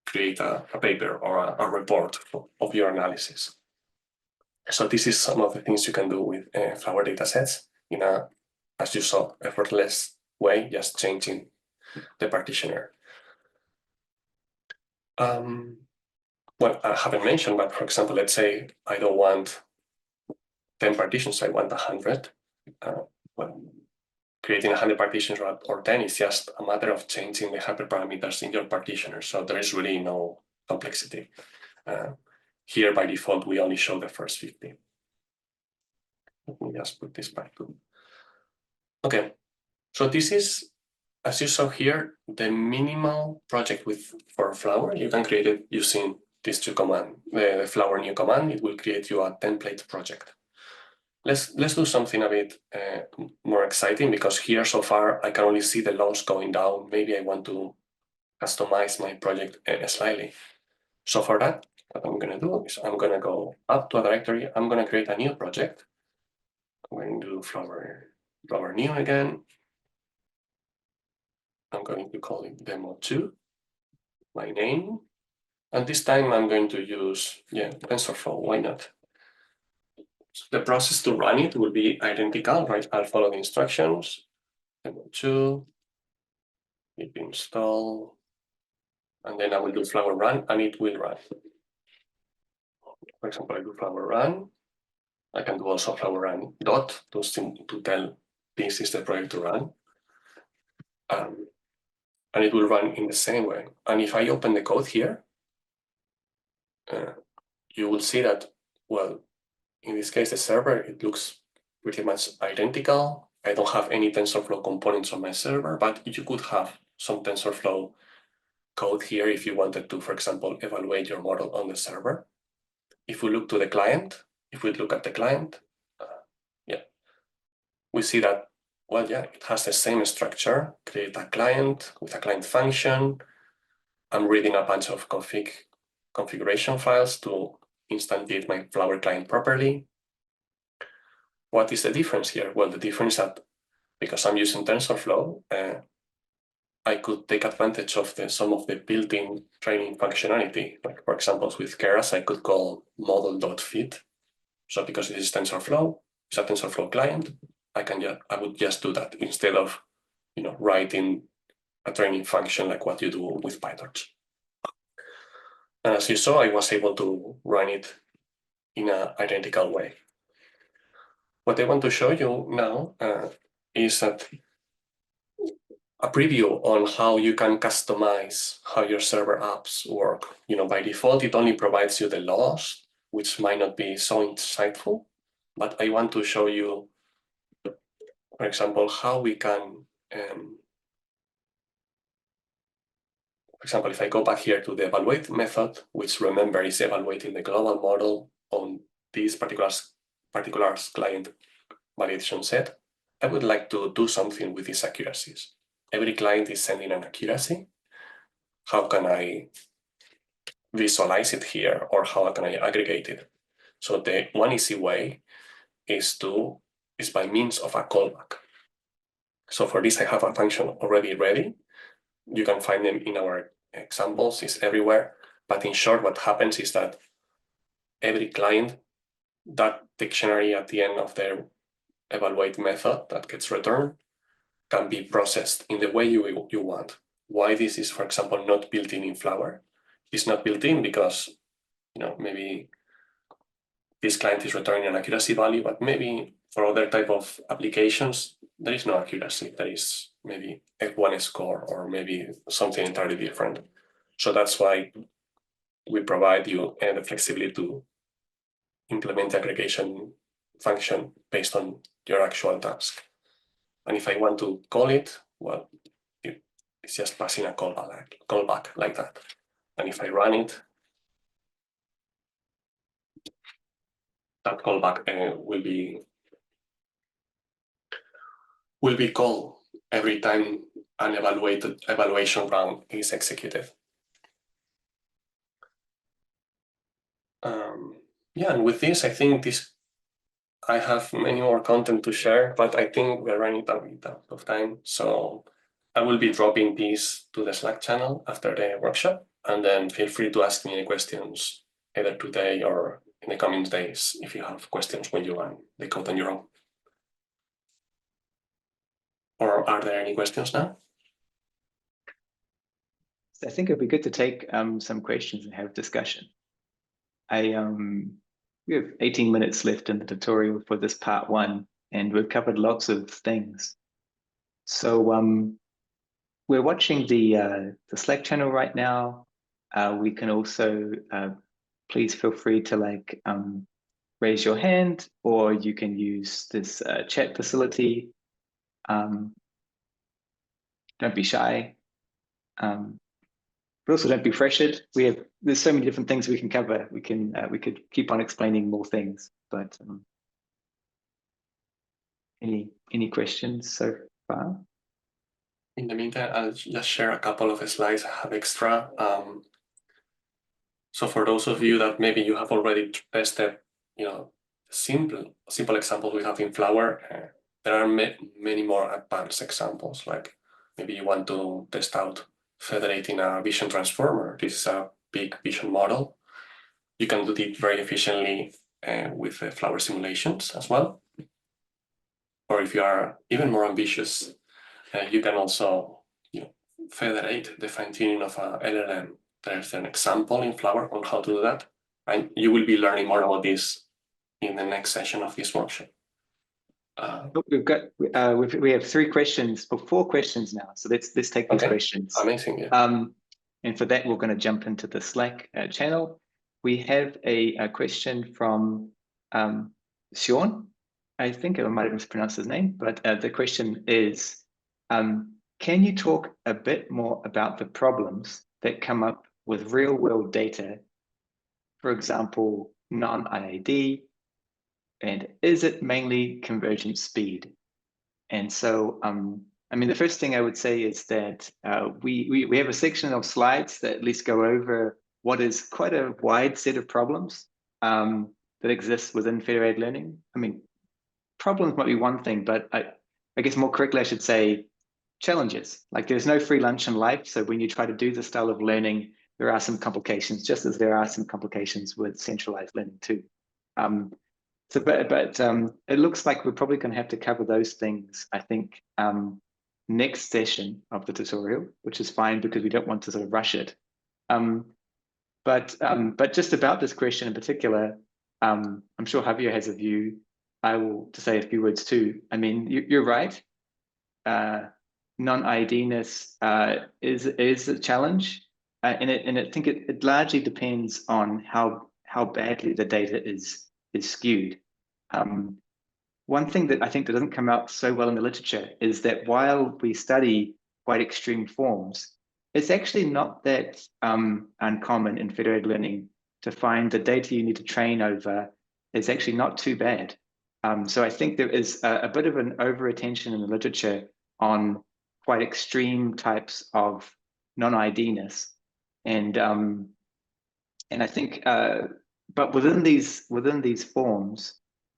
Speaker 3: create a paper or a report of your analysis. So this is some of the things you can do with Flower datasets in a, as you saw, effortless way, just changing the partitioner. Well, I haven't mentioned, but for example, let's say I don't want 10 partitions, I want 100. Well, creating 100 partitions or 10 is just a matter of changing the hyperparameters in your partitioner. So there is really no complexity. Here, by default, we only show the first 50. Let me just put this back to. Okay, so this is, as you saw here, the minimal project for Flower. You can create it using these two commands. The Flower new command, it will create you a template project. Let's do something a bit more exciting, because here so far I can only see the logs going down. Maybe I want to customize my project slightly. So for that, what I'm going to do is I'm going to go up to a directory. I'm going to create a new project. I'm going to do Flower new again. I'm going to call it demo2, my name. And this time I'm going to use, TensorFlow, why not? So the process to run it will be identical, right? I'll follow the instructions, demo2, pip install, and then I will do Flower run, and it will run. For example, I do Flower run. I can do also Flower run dot to tell this is the project to run. And it will run in the same way. And if I open the code here, you will see that, well, in this case, the server, it looks pretty much identical. I don't have any TensorFlow components on my server, but you could have some TensorFlow code here if you wanted to, for example, evaluate your model on the server. If we look to the client, if we look at the client, we see that, well, it has the same structure. Create a client with a client function. I'm reading a bunch of configuration files to instantiate my Flower client properly. What is the difference here? Well, the difference is that because I'm using TensorFlow, I could take advantage of some of the built-in training functionality. Like, for example, with Keras, I could call model.fit. So because this is TensorFlow, it's a TensorFlow client, I would just do that instead of writing a training function like what you do with PyTorch. And as you saw, I was able to run it in an identical way. What I want to show you now is that a preview on how you can customize how your server apps work. By default, it only provides you the logs, which might not be so insightful, but I want to show you, for example, how we can, for example, if I go back here to the evaluate method, which remember is evaluating the global model on this particular client validation set, I would like to do something with these accuracies. Every client is sending an accuracy. How can I visualize it here, or how can I aggregate it? So the one easy way is by means of a callback. So for this, I have a function already ready. You can find them in our examples, it's everywhere. But in short, what happens is that every client, that dictionary at the end of their evaluate method that gets returned, can be processed in the way you want. Why this is, for example, not built in Flower? It's not built in because maybe this client is returning an accuracy value, but maybe for other type of applications, there is no accuracy. There is maybe F1 score or maybe something entirely different. So that's why we provide you the flexibility to implement the aggregation function based on your actual task. And if I want to call it, well, it's just passing a callback like that. And if I run it, that callback will be called every time an evaluation round is executed. Yeah, and with this, I think I have many more content to share, but I think we're running out of time. So I will be dropping these to the Slack channel after the workshop, and then feel free to ask me any questions either today or in the coming days if you have questions when you run the code on your own. Or are there any questions now?
Speaker 1: I think it'd be good to take some questions and have discussion. We have 18 minutes left in the tutorial for this part 1, and we've covered lots of things. So we're watching the Slack channel right now. We can also please feel free to raise your hand, or you can use this chat facility. Don't be shy. But also don't be pressured. There's so many different things we can cover. We could keep on explaining more things, but any questions so far?
Speaker 3: In the meantime, I'll just share a couple of slides I have extra. So for those of you that maybe you have already tested, simple examples we have in Flower, there are many more advanced examples. Like maybe you want to test out federating a vision transformer. This is a big vision model. You can do it very efficiently with Flower simulations as well. Or if you are even more ambitious, you can also federate the fine-tuning of a LLM. There's an example in Flower on how to do that. And you will be learning more about this in the next session of this workshop.
Speaker 1: We have 3 questions or 4 questions now. So let's take these questions.
Speaker 3: Amazing. Yeah.
Speaker 1: And for that, we're going to jump into the Slack channel. We have a question from Sean. I think I might have mispronounced his name, but the question is, can you talk a bit more about the problems that come up with real-world data, for example, non-IAD, and is it mainly convergence speed? And so, I mean, the first thing I would say is that we have a section of slides that at least go over what is quite a wide set of problems that exist within federated learning. I mean, problems might be one thing, but I guess more correctly, I should say challenges. Like there's no free lunch in life. So when you try to do this style of learning, there are some complications, just as there are some complications with centralized learning too. But it looks like we're probably going to have to cover those things, I think, next session of the tutorial, which is fine because we don't want to sort of rush it. But just about this question in particular, I'm sure Javier has a view. I will to say a few words too. I mean, you're right. Non-IAD-ness is a challenge, and I think it largely depends on how badly the data is skewed. One thing that I think that doesn't come out so well in the literature is that while we study quite extreme forms, it's actually not that uncommon in federated learning to find the data you need to train over is actually not too bad. So I think there is a bit of an over-attention in the literature on quite extreme types of non-IAD-ness, and I think, but within these forms,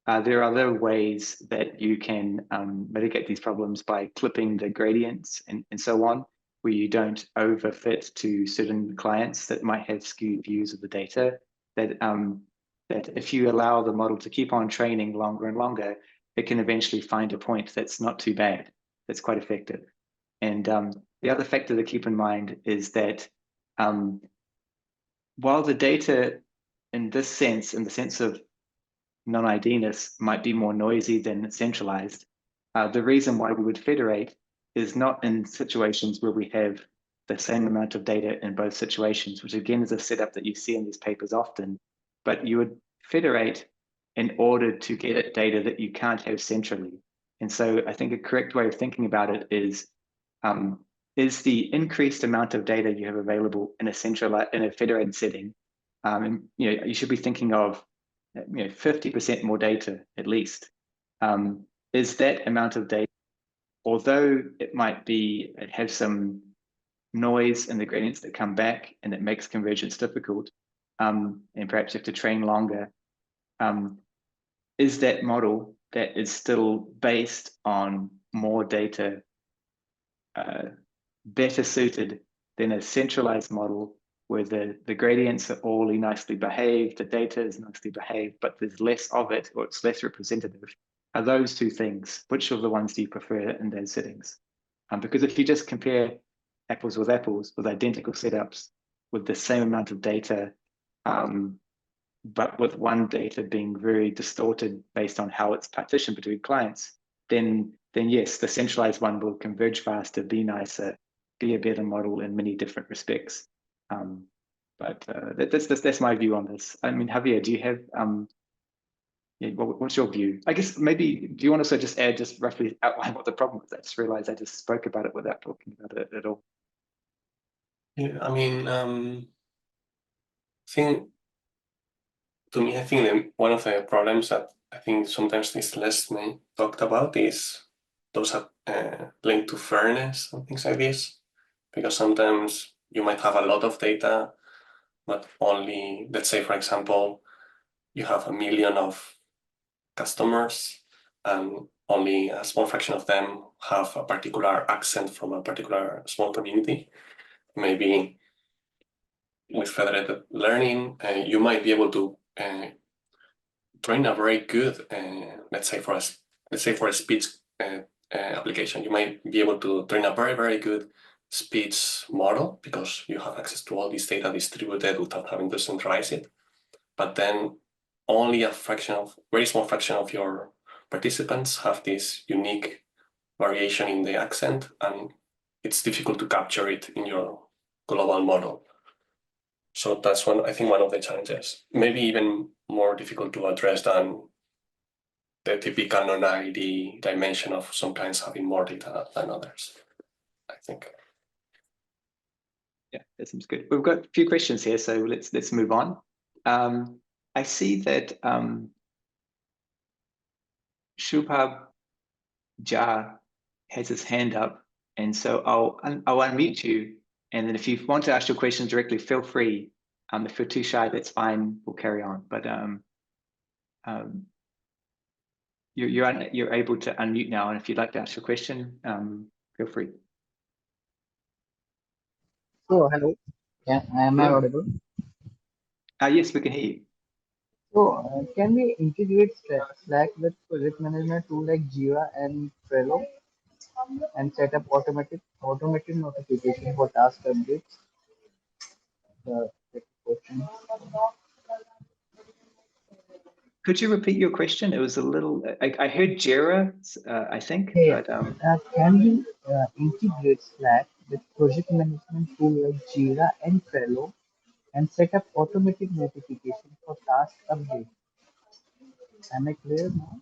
Speaker 1: there are other ways that you can mitigate these problems by clipping the gradients and so on, where you don't overfit to certain clients that might have skewed views of the data. That if you allow the model to keep on training longer and longer, it can eventually find a point that's not too bad, that's quite effective. And the other factor to keep in mind is that while the data in this sense, in the sense of non-IAD-ness, might be more noisy than centralized, the reason why we would federate is not in situations where we have the same amount of data in both situations, which again is a setup that you see in these papers often, but you would federate in order to get data that you can't have centrally. And so I think a correct way of thinking about it is the increased amount of data you have available in a federated setting, and you should be thinking of 50% more data at least. Is that amount of data, although it have some noise in the gradients that come back and it makes convergence difficult, and perhaps you have to train longer, is that model that is still based on more data better suited than a centralized model where the gradients are all nicely behaved, the data is nicely behaved, but there's less of it, or it's less representative? Are those two things, which of the ones do you prefer in those settings? Because if you just compare apples with identical setups, with the same amount of data, but with one data being very distorted based on how it's partitioned between clients, then yes, the centralized one will converge faster, be nicer, be a better model in many different respects. But that's my view on this. I mean, Javier, do you have what's your view? I guess maybe, do you want to just roughly outline what the problem was? I just realized I just spoke about it without talking about it at all.
Speaker 3: Yeah, I mean, I think that one of the problems that I think sometimes is less talked about is those linked to fairness and things like this, because sometimes you might have a lot of data, but only, let's say, for example, you have 1 million of customers and only a small fraction of them have a particular accent from a particular small community. Maybe with federated learning, you might be able to train a very good, let's say for a speech application, you might be able to train a very, very good speech model because you have access to all this data distributed without having to centralize it. But then only very small fraction of your participants have this unique variation in the accent, and it's difficult to capture it in your global model. So that's I think one of the challenges, maybe even more difficult to address than the typical non-ID dimension of some kinds having more data than others, I think.
Speaker 1: Yeah, that seems good. We've got a few questions here, so let's move on. I see that Shubhab Jha has his hand up, and so I'll unmute you, and then if you want to ask your questions directly, feel free. If you're too shy, that's fine. We'll carry on. But you're able to unmute now, and if you'd like to ask your question, feel free.
Speaker 4: So, hello. Am I audible?
Speaker 1: Yes, we can hear you.
Speaker 4: So, can we integrate Slack with project management tool like Jira and Trello and set up automated notification for task updates? The question.
Speaker 1: Could you repeat your question? It was a little. I heard Jira, I think.
Speaker 4: Yeah.
Speaker 1: But,
Speaker 4: can we integrate Slack with project management tool like Jira and Trello and set up automatic notification for task updates? Am I clear now?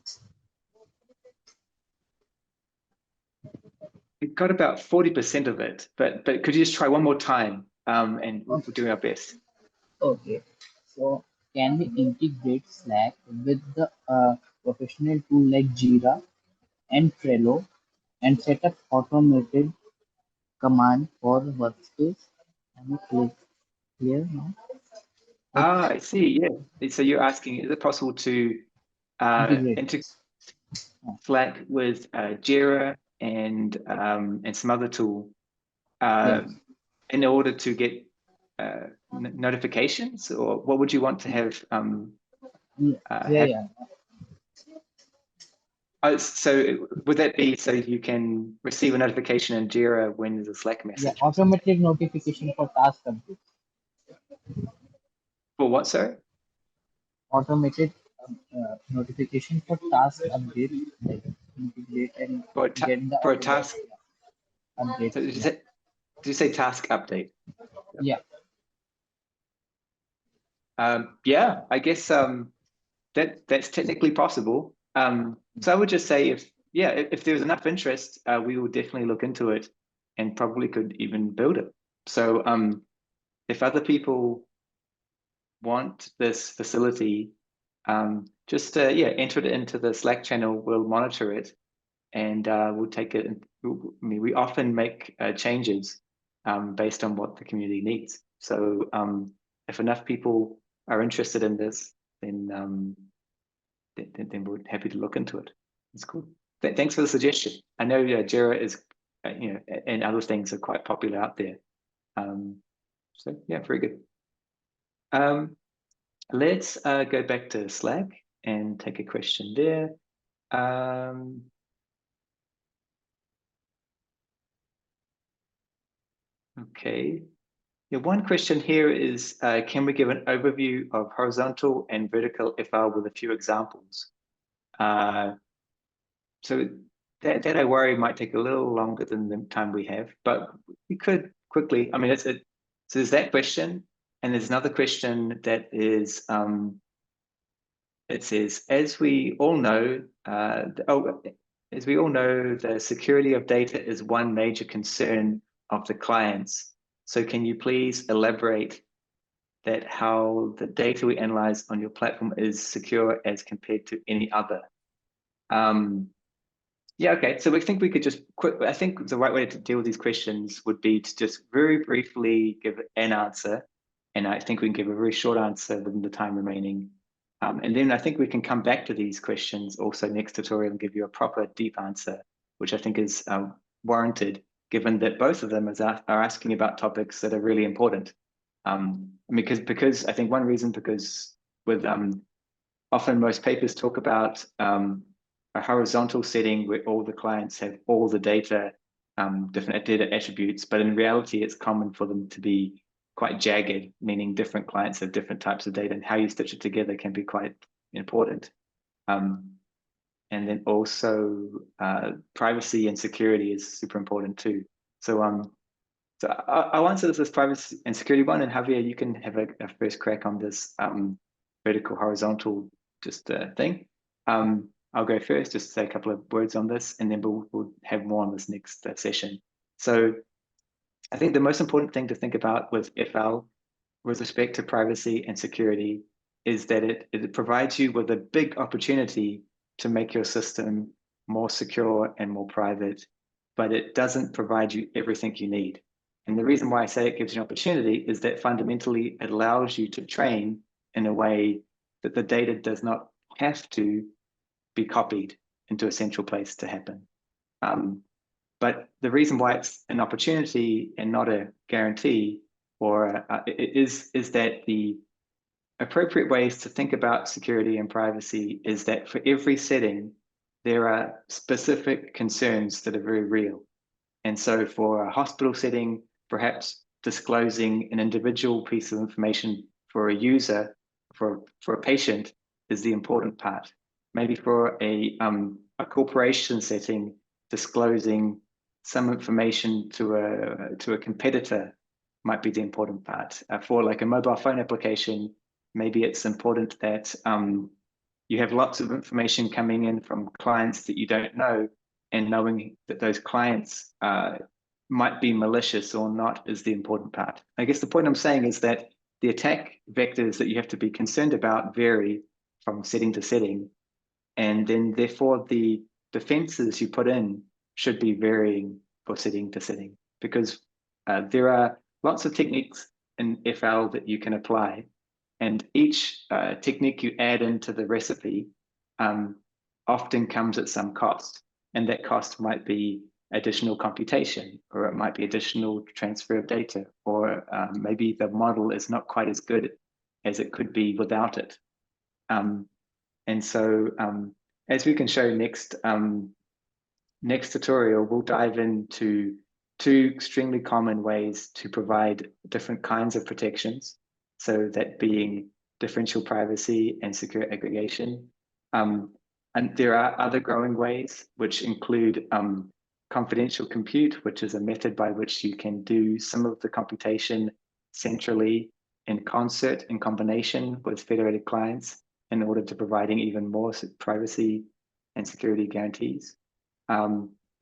Speaker 1: we got about 40% of it, but could you just try one more time? And we'll do our best.
Speaker 4: Okay. So can we integrate Slack with the professional tool like Jira and Trello and set up automated command for workspace? Am I clear now?
Speaker 1: I see. Yeah. So you're asking, is it possible to integrate Slack with Jira and some other tool in order to get notifications, or what would you want to have? So would that be so you can receive a notification in Jira when there's a Slack message?
Speaker 4: Yeah, automatic notification for task updates.
Speaker 1: For what, sir?
Speaker 4: Automated notification for task update, like integrate and
Speaker 1: for a task update. Did you say task update?
Speaker 4: Yeah.
Speaker 1: Yeah, I guess that's technically possible. So I would just say if there's enough interest, we will definitely look into it and probably could even build it. So if other people want this facility, just enter it into the Slack channel. We'll monitor it and we'll take it. I mean, we often make changes based on what the community needs. So if enough people are interested in this, then we're happy to look into it. It's cool. Thanks for the suggestion. I know Jira is, and other things are quite popular out there. So yeah, very good. Let's go back to Slack and take a question there. Okay. Yeah, one question here is, can we give an overview of horizontal and vertical FR with a few examples? So that I worry might take a little longer than the time we have, but we could quickly. I mean, so there's that question, and there's another question that is, it says, as we all know, the security of data is one major concern of the clients. So can you please elaborate that how the data we analyze on your platform is secure as compared to any other? Yeah, okay. So we think we could just I think the right way to deal with these questions would be to just very briefly give an answer. And I think we can give a very short answer within the time remaining. And then I think we can come back to these questions also next tutorial and give you a proper deep answer, which I think is warranted, given that both of them are asking about topics that are really important. Because I think one reason, because with often most papers talk about a horizontal setting where all the clients have all the data, different data attributes, but in reality, it's common for them to be quite jagged, meaning different clients have different types of data, and how you stitch it together can be quite important. And then also privacy and security is super important too. So I'll answer this as privacy and security one, and Javier, you can have a first crack on this vertical horizontal thing. I'll go first, just to say a couple of words on this, and then we'll have more on this next session. So I think the most important thing to think about with FL with respect to privacy and security is that it provides you with a big opportunity to make your system more secure and more private, but it doesn't provide you everything you need. And the reason why I say it gives you an opportunity is that fundamentally it allows you to train in a way that the data does not have to be copied into a central place to happen. But the reason why it's an opportunity and not a guarantee is that the appropriate ways to think about security and privacy is that for every setting, there are specific concerns that are very real. And so for a hospital setting, perhaps disclosing an individual piece of information for a user, for a patient, is the important part. Maybe for a corporation setting, disclosing some information to a competitor might be the important part. For like a mobile phone application, maybe it's important that you have lots of information coming in from clients that you don't know, and knowing that those clients might be malicious or not is the important part. I guess the point I'm saying is that the attack vectors that you have to be concerned about vary from setting to setting. And then therefore the defenses you put in should be varying for setting to setting, because there are lots of techniques in FL that you can apply, and each technique you add into the recipe often comes at some cost, and that cost might be additional computation, or it might be additional transfer of data, or maybe the model is not quite as good as it could be without it. And so as we can show next tutorial, we'll dive into two extremely common ways to provide different kinds of protections. So that being differential privacy and secure aggregation. And there are other growing ways, which include confidential compute, which is a method by which you can do some of the computation centrally in concert, in combination with federated clients, in order to providing even more privacy and security guarantees.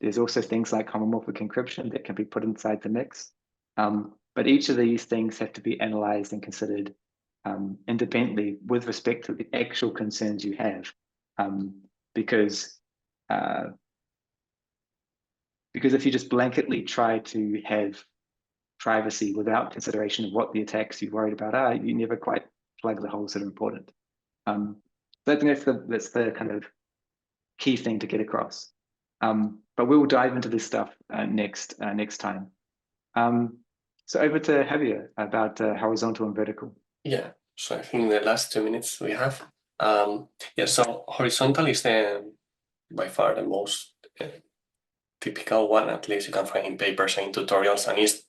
Speaker 1: There's also things like homomorphic encryption that can be put inside the mix. But each of these things have to be analyzed and considered independently with respect to the actual concerns you have. Because if you just blanketly try to have privacy without consideration of what the attacks you're worried about are, you never quite plug the holes that are important. So I think that's the kind of key thing to get across. But we'll dive into this stuff next time. So over to Javier about horizontal and vertical.
Speaker 3: Yeah, so I think the last 2 minutes we have. Yeah, so horizontal is by far the most typical one, at least you can find in papers and in tutorials, and is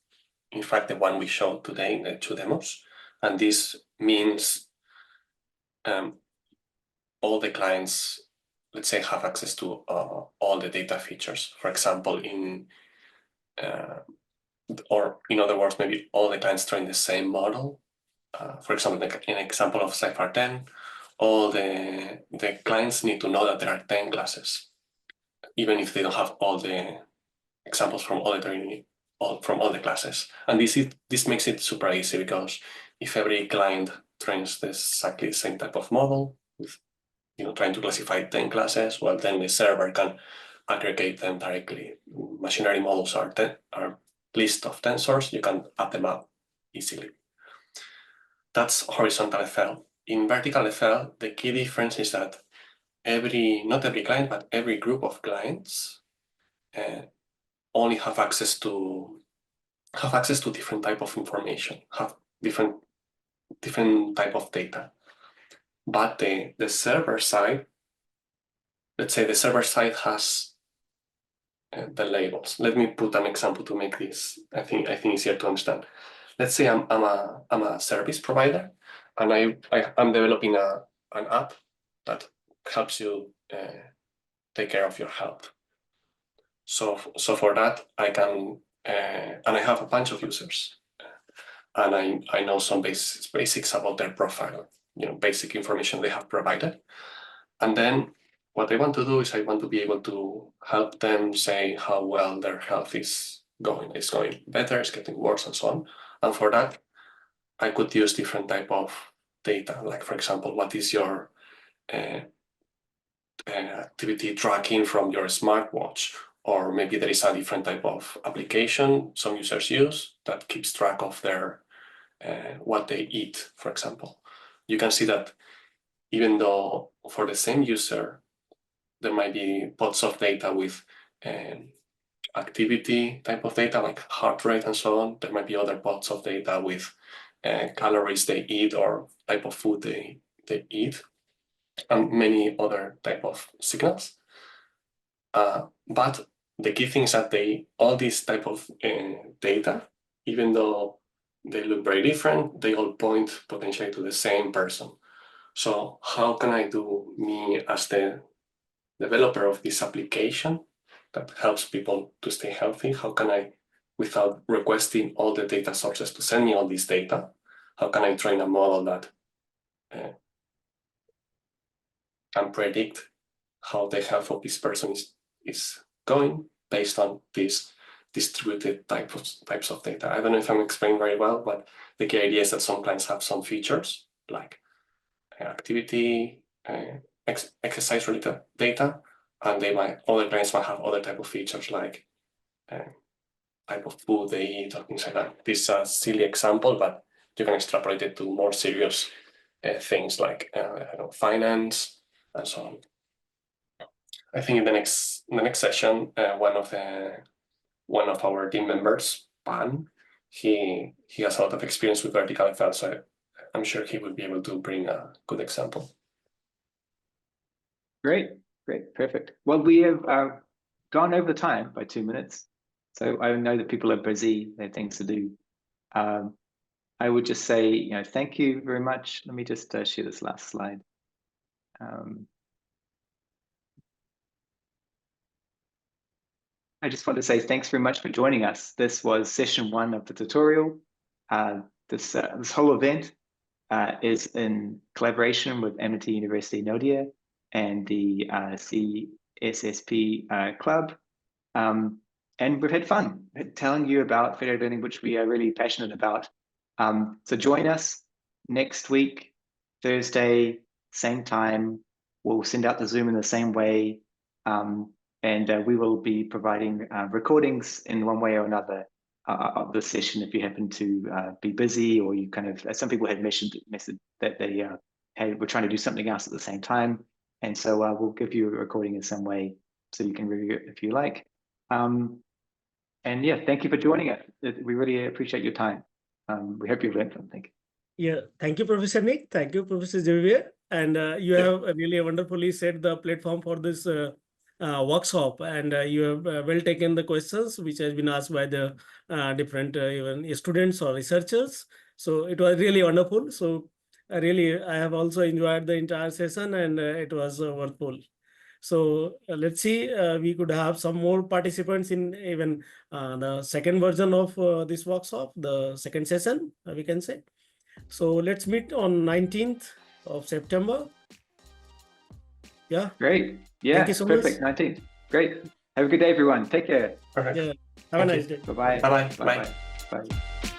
Speaker 3: in fact the one we showed today in the 2 demos. And this means all the clients, let's say, have access to all the data features. For example, or in other words, maybe all the clients train the same model. For example, in an example of Cypher 10, all the clients need to know that there are 10 classes, even if they don't have all the examples from all the training, from all the classes. And this makes it super easy, because if every client trains exactly the same type of model with trying to classify 10 classes, well, then the server can aggregate them directly. Machine learning models are list of tensors, you can add them up easily. That's horizontal FL. In vertical FL, the key difference is that not every client, but every group of clients only have access to different type of information, have different type of data. But the server side, let's say the server side has the labels. Let me put an example to make this, I think easier to understand. Let's say I'm a service provider, and I'm developing an app that helps you take care of your health. So for that, I can and I have a bunch of users, and I know some basics about their profile, basic information they have provided. And then what I want to do is I want to be able to help them say how well their health is going. It's going better, it's getting worse, and so on. And for that, I could use different type of data, like, for example, what is your activity tracking from your smartwatch, or maybe there is a different type of application some users use that keeps track of their what they eat, for example. You can see that even though for the same user, there might be pots of data with activity type of data, like heart rate and so on. There might be other pots of data with calories they eat or type of food they eat, and many other type of signals. But the key thing is that all these type of data, even though they look very different, they all point potentially to the same person. So how can I do, me as the developer of this application that helps people to stay healthy, how can I, without requesting all the data sources to send me all this data, how can I train a model that can predict how the health of this person is going based on these distributed types of data? I don't know if I'm explaining very well, but the key idea is that some clients have some features like activity, exercise related data, and other clients might have other type of features like type of food they eat or things like that. This is a silly example, but you can extrapolate it to more serious things like finance and so on. I think in the next session, one of our team members, Pan, he has a lot of experience with vertical FL, so I'm sure he will be able to bring a good example.
Speaker 1: Great, perfect. Well, we have gone over time by 2 minutes, so I know that people are busy, they have things to do. I would just say, thank you very much. Let me just share this last slide. I just want to say thanks very much for joining us. This was session 1 of the tutorial. This whole event is in collaboration with Amity University Noida and the CSSP Club. And we've had fun telling you about federated learning, which we are really passionate about. So join us next week, Thursday, same time. We'll send out the Zoom in the same way. And we will be providing recordings in one way or another of the session if you happen to be busy, or you kind of, some people had mentioned that they were trying to do something else at the same time. And so we'll give you a recording in some way so you can review it if you like. And yeah, thank you for joining us. We really appreciate your time. We hope you learned something.
Speaker 2: Yeah, thank you, Professor Nick. Thank you, Professor Xavier. And you have really wonderfully set the platform for this workshop, and you have well taken the questions which has been asked by the different even students or researchers. So it was really wonderful. So really, I have also enjoyed the entire session, and it was worthwhile. So let's see, we could have some more participants in even the second version of this workshop, the second session, we can say. So let's meet on 19th of September. Yeah.
Speaker 1: Great. Yeah,
Speaker 2: Thank you so
Speaker 1: perfect.
Speaker 2: much.
Speaker 1: 19th. Great. Have a good day, everyone. Take care.
Speaker 3: Perfect.
Speaker 2: Yeah. Have a nice day.
Speaker 1: Bye-bye.
Speaker 3: Bye-bye.
Speaker 1: Bye-bye. Bye.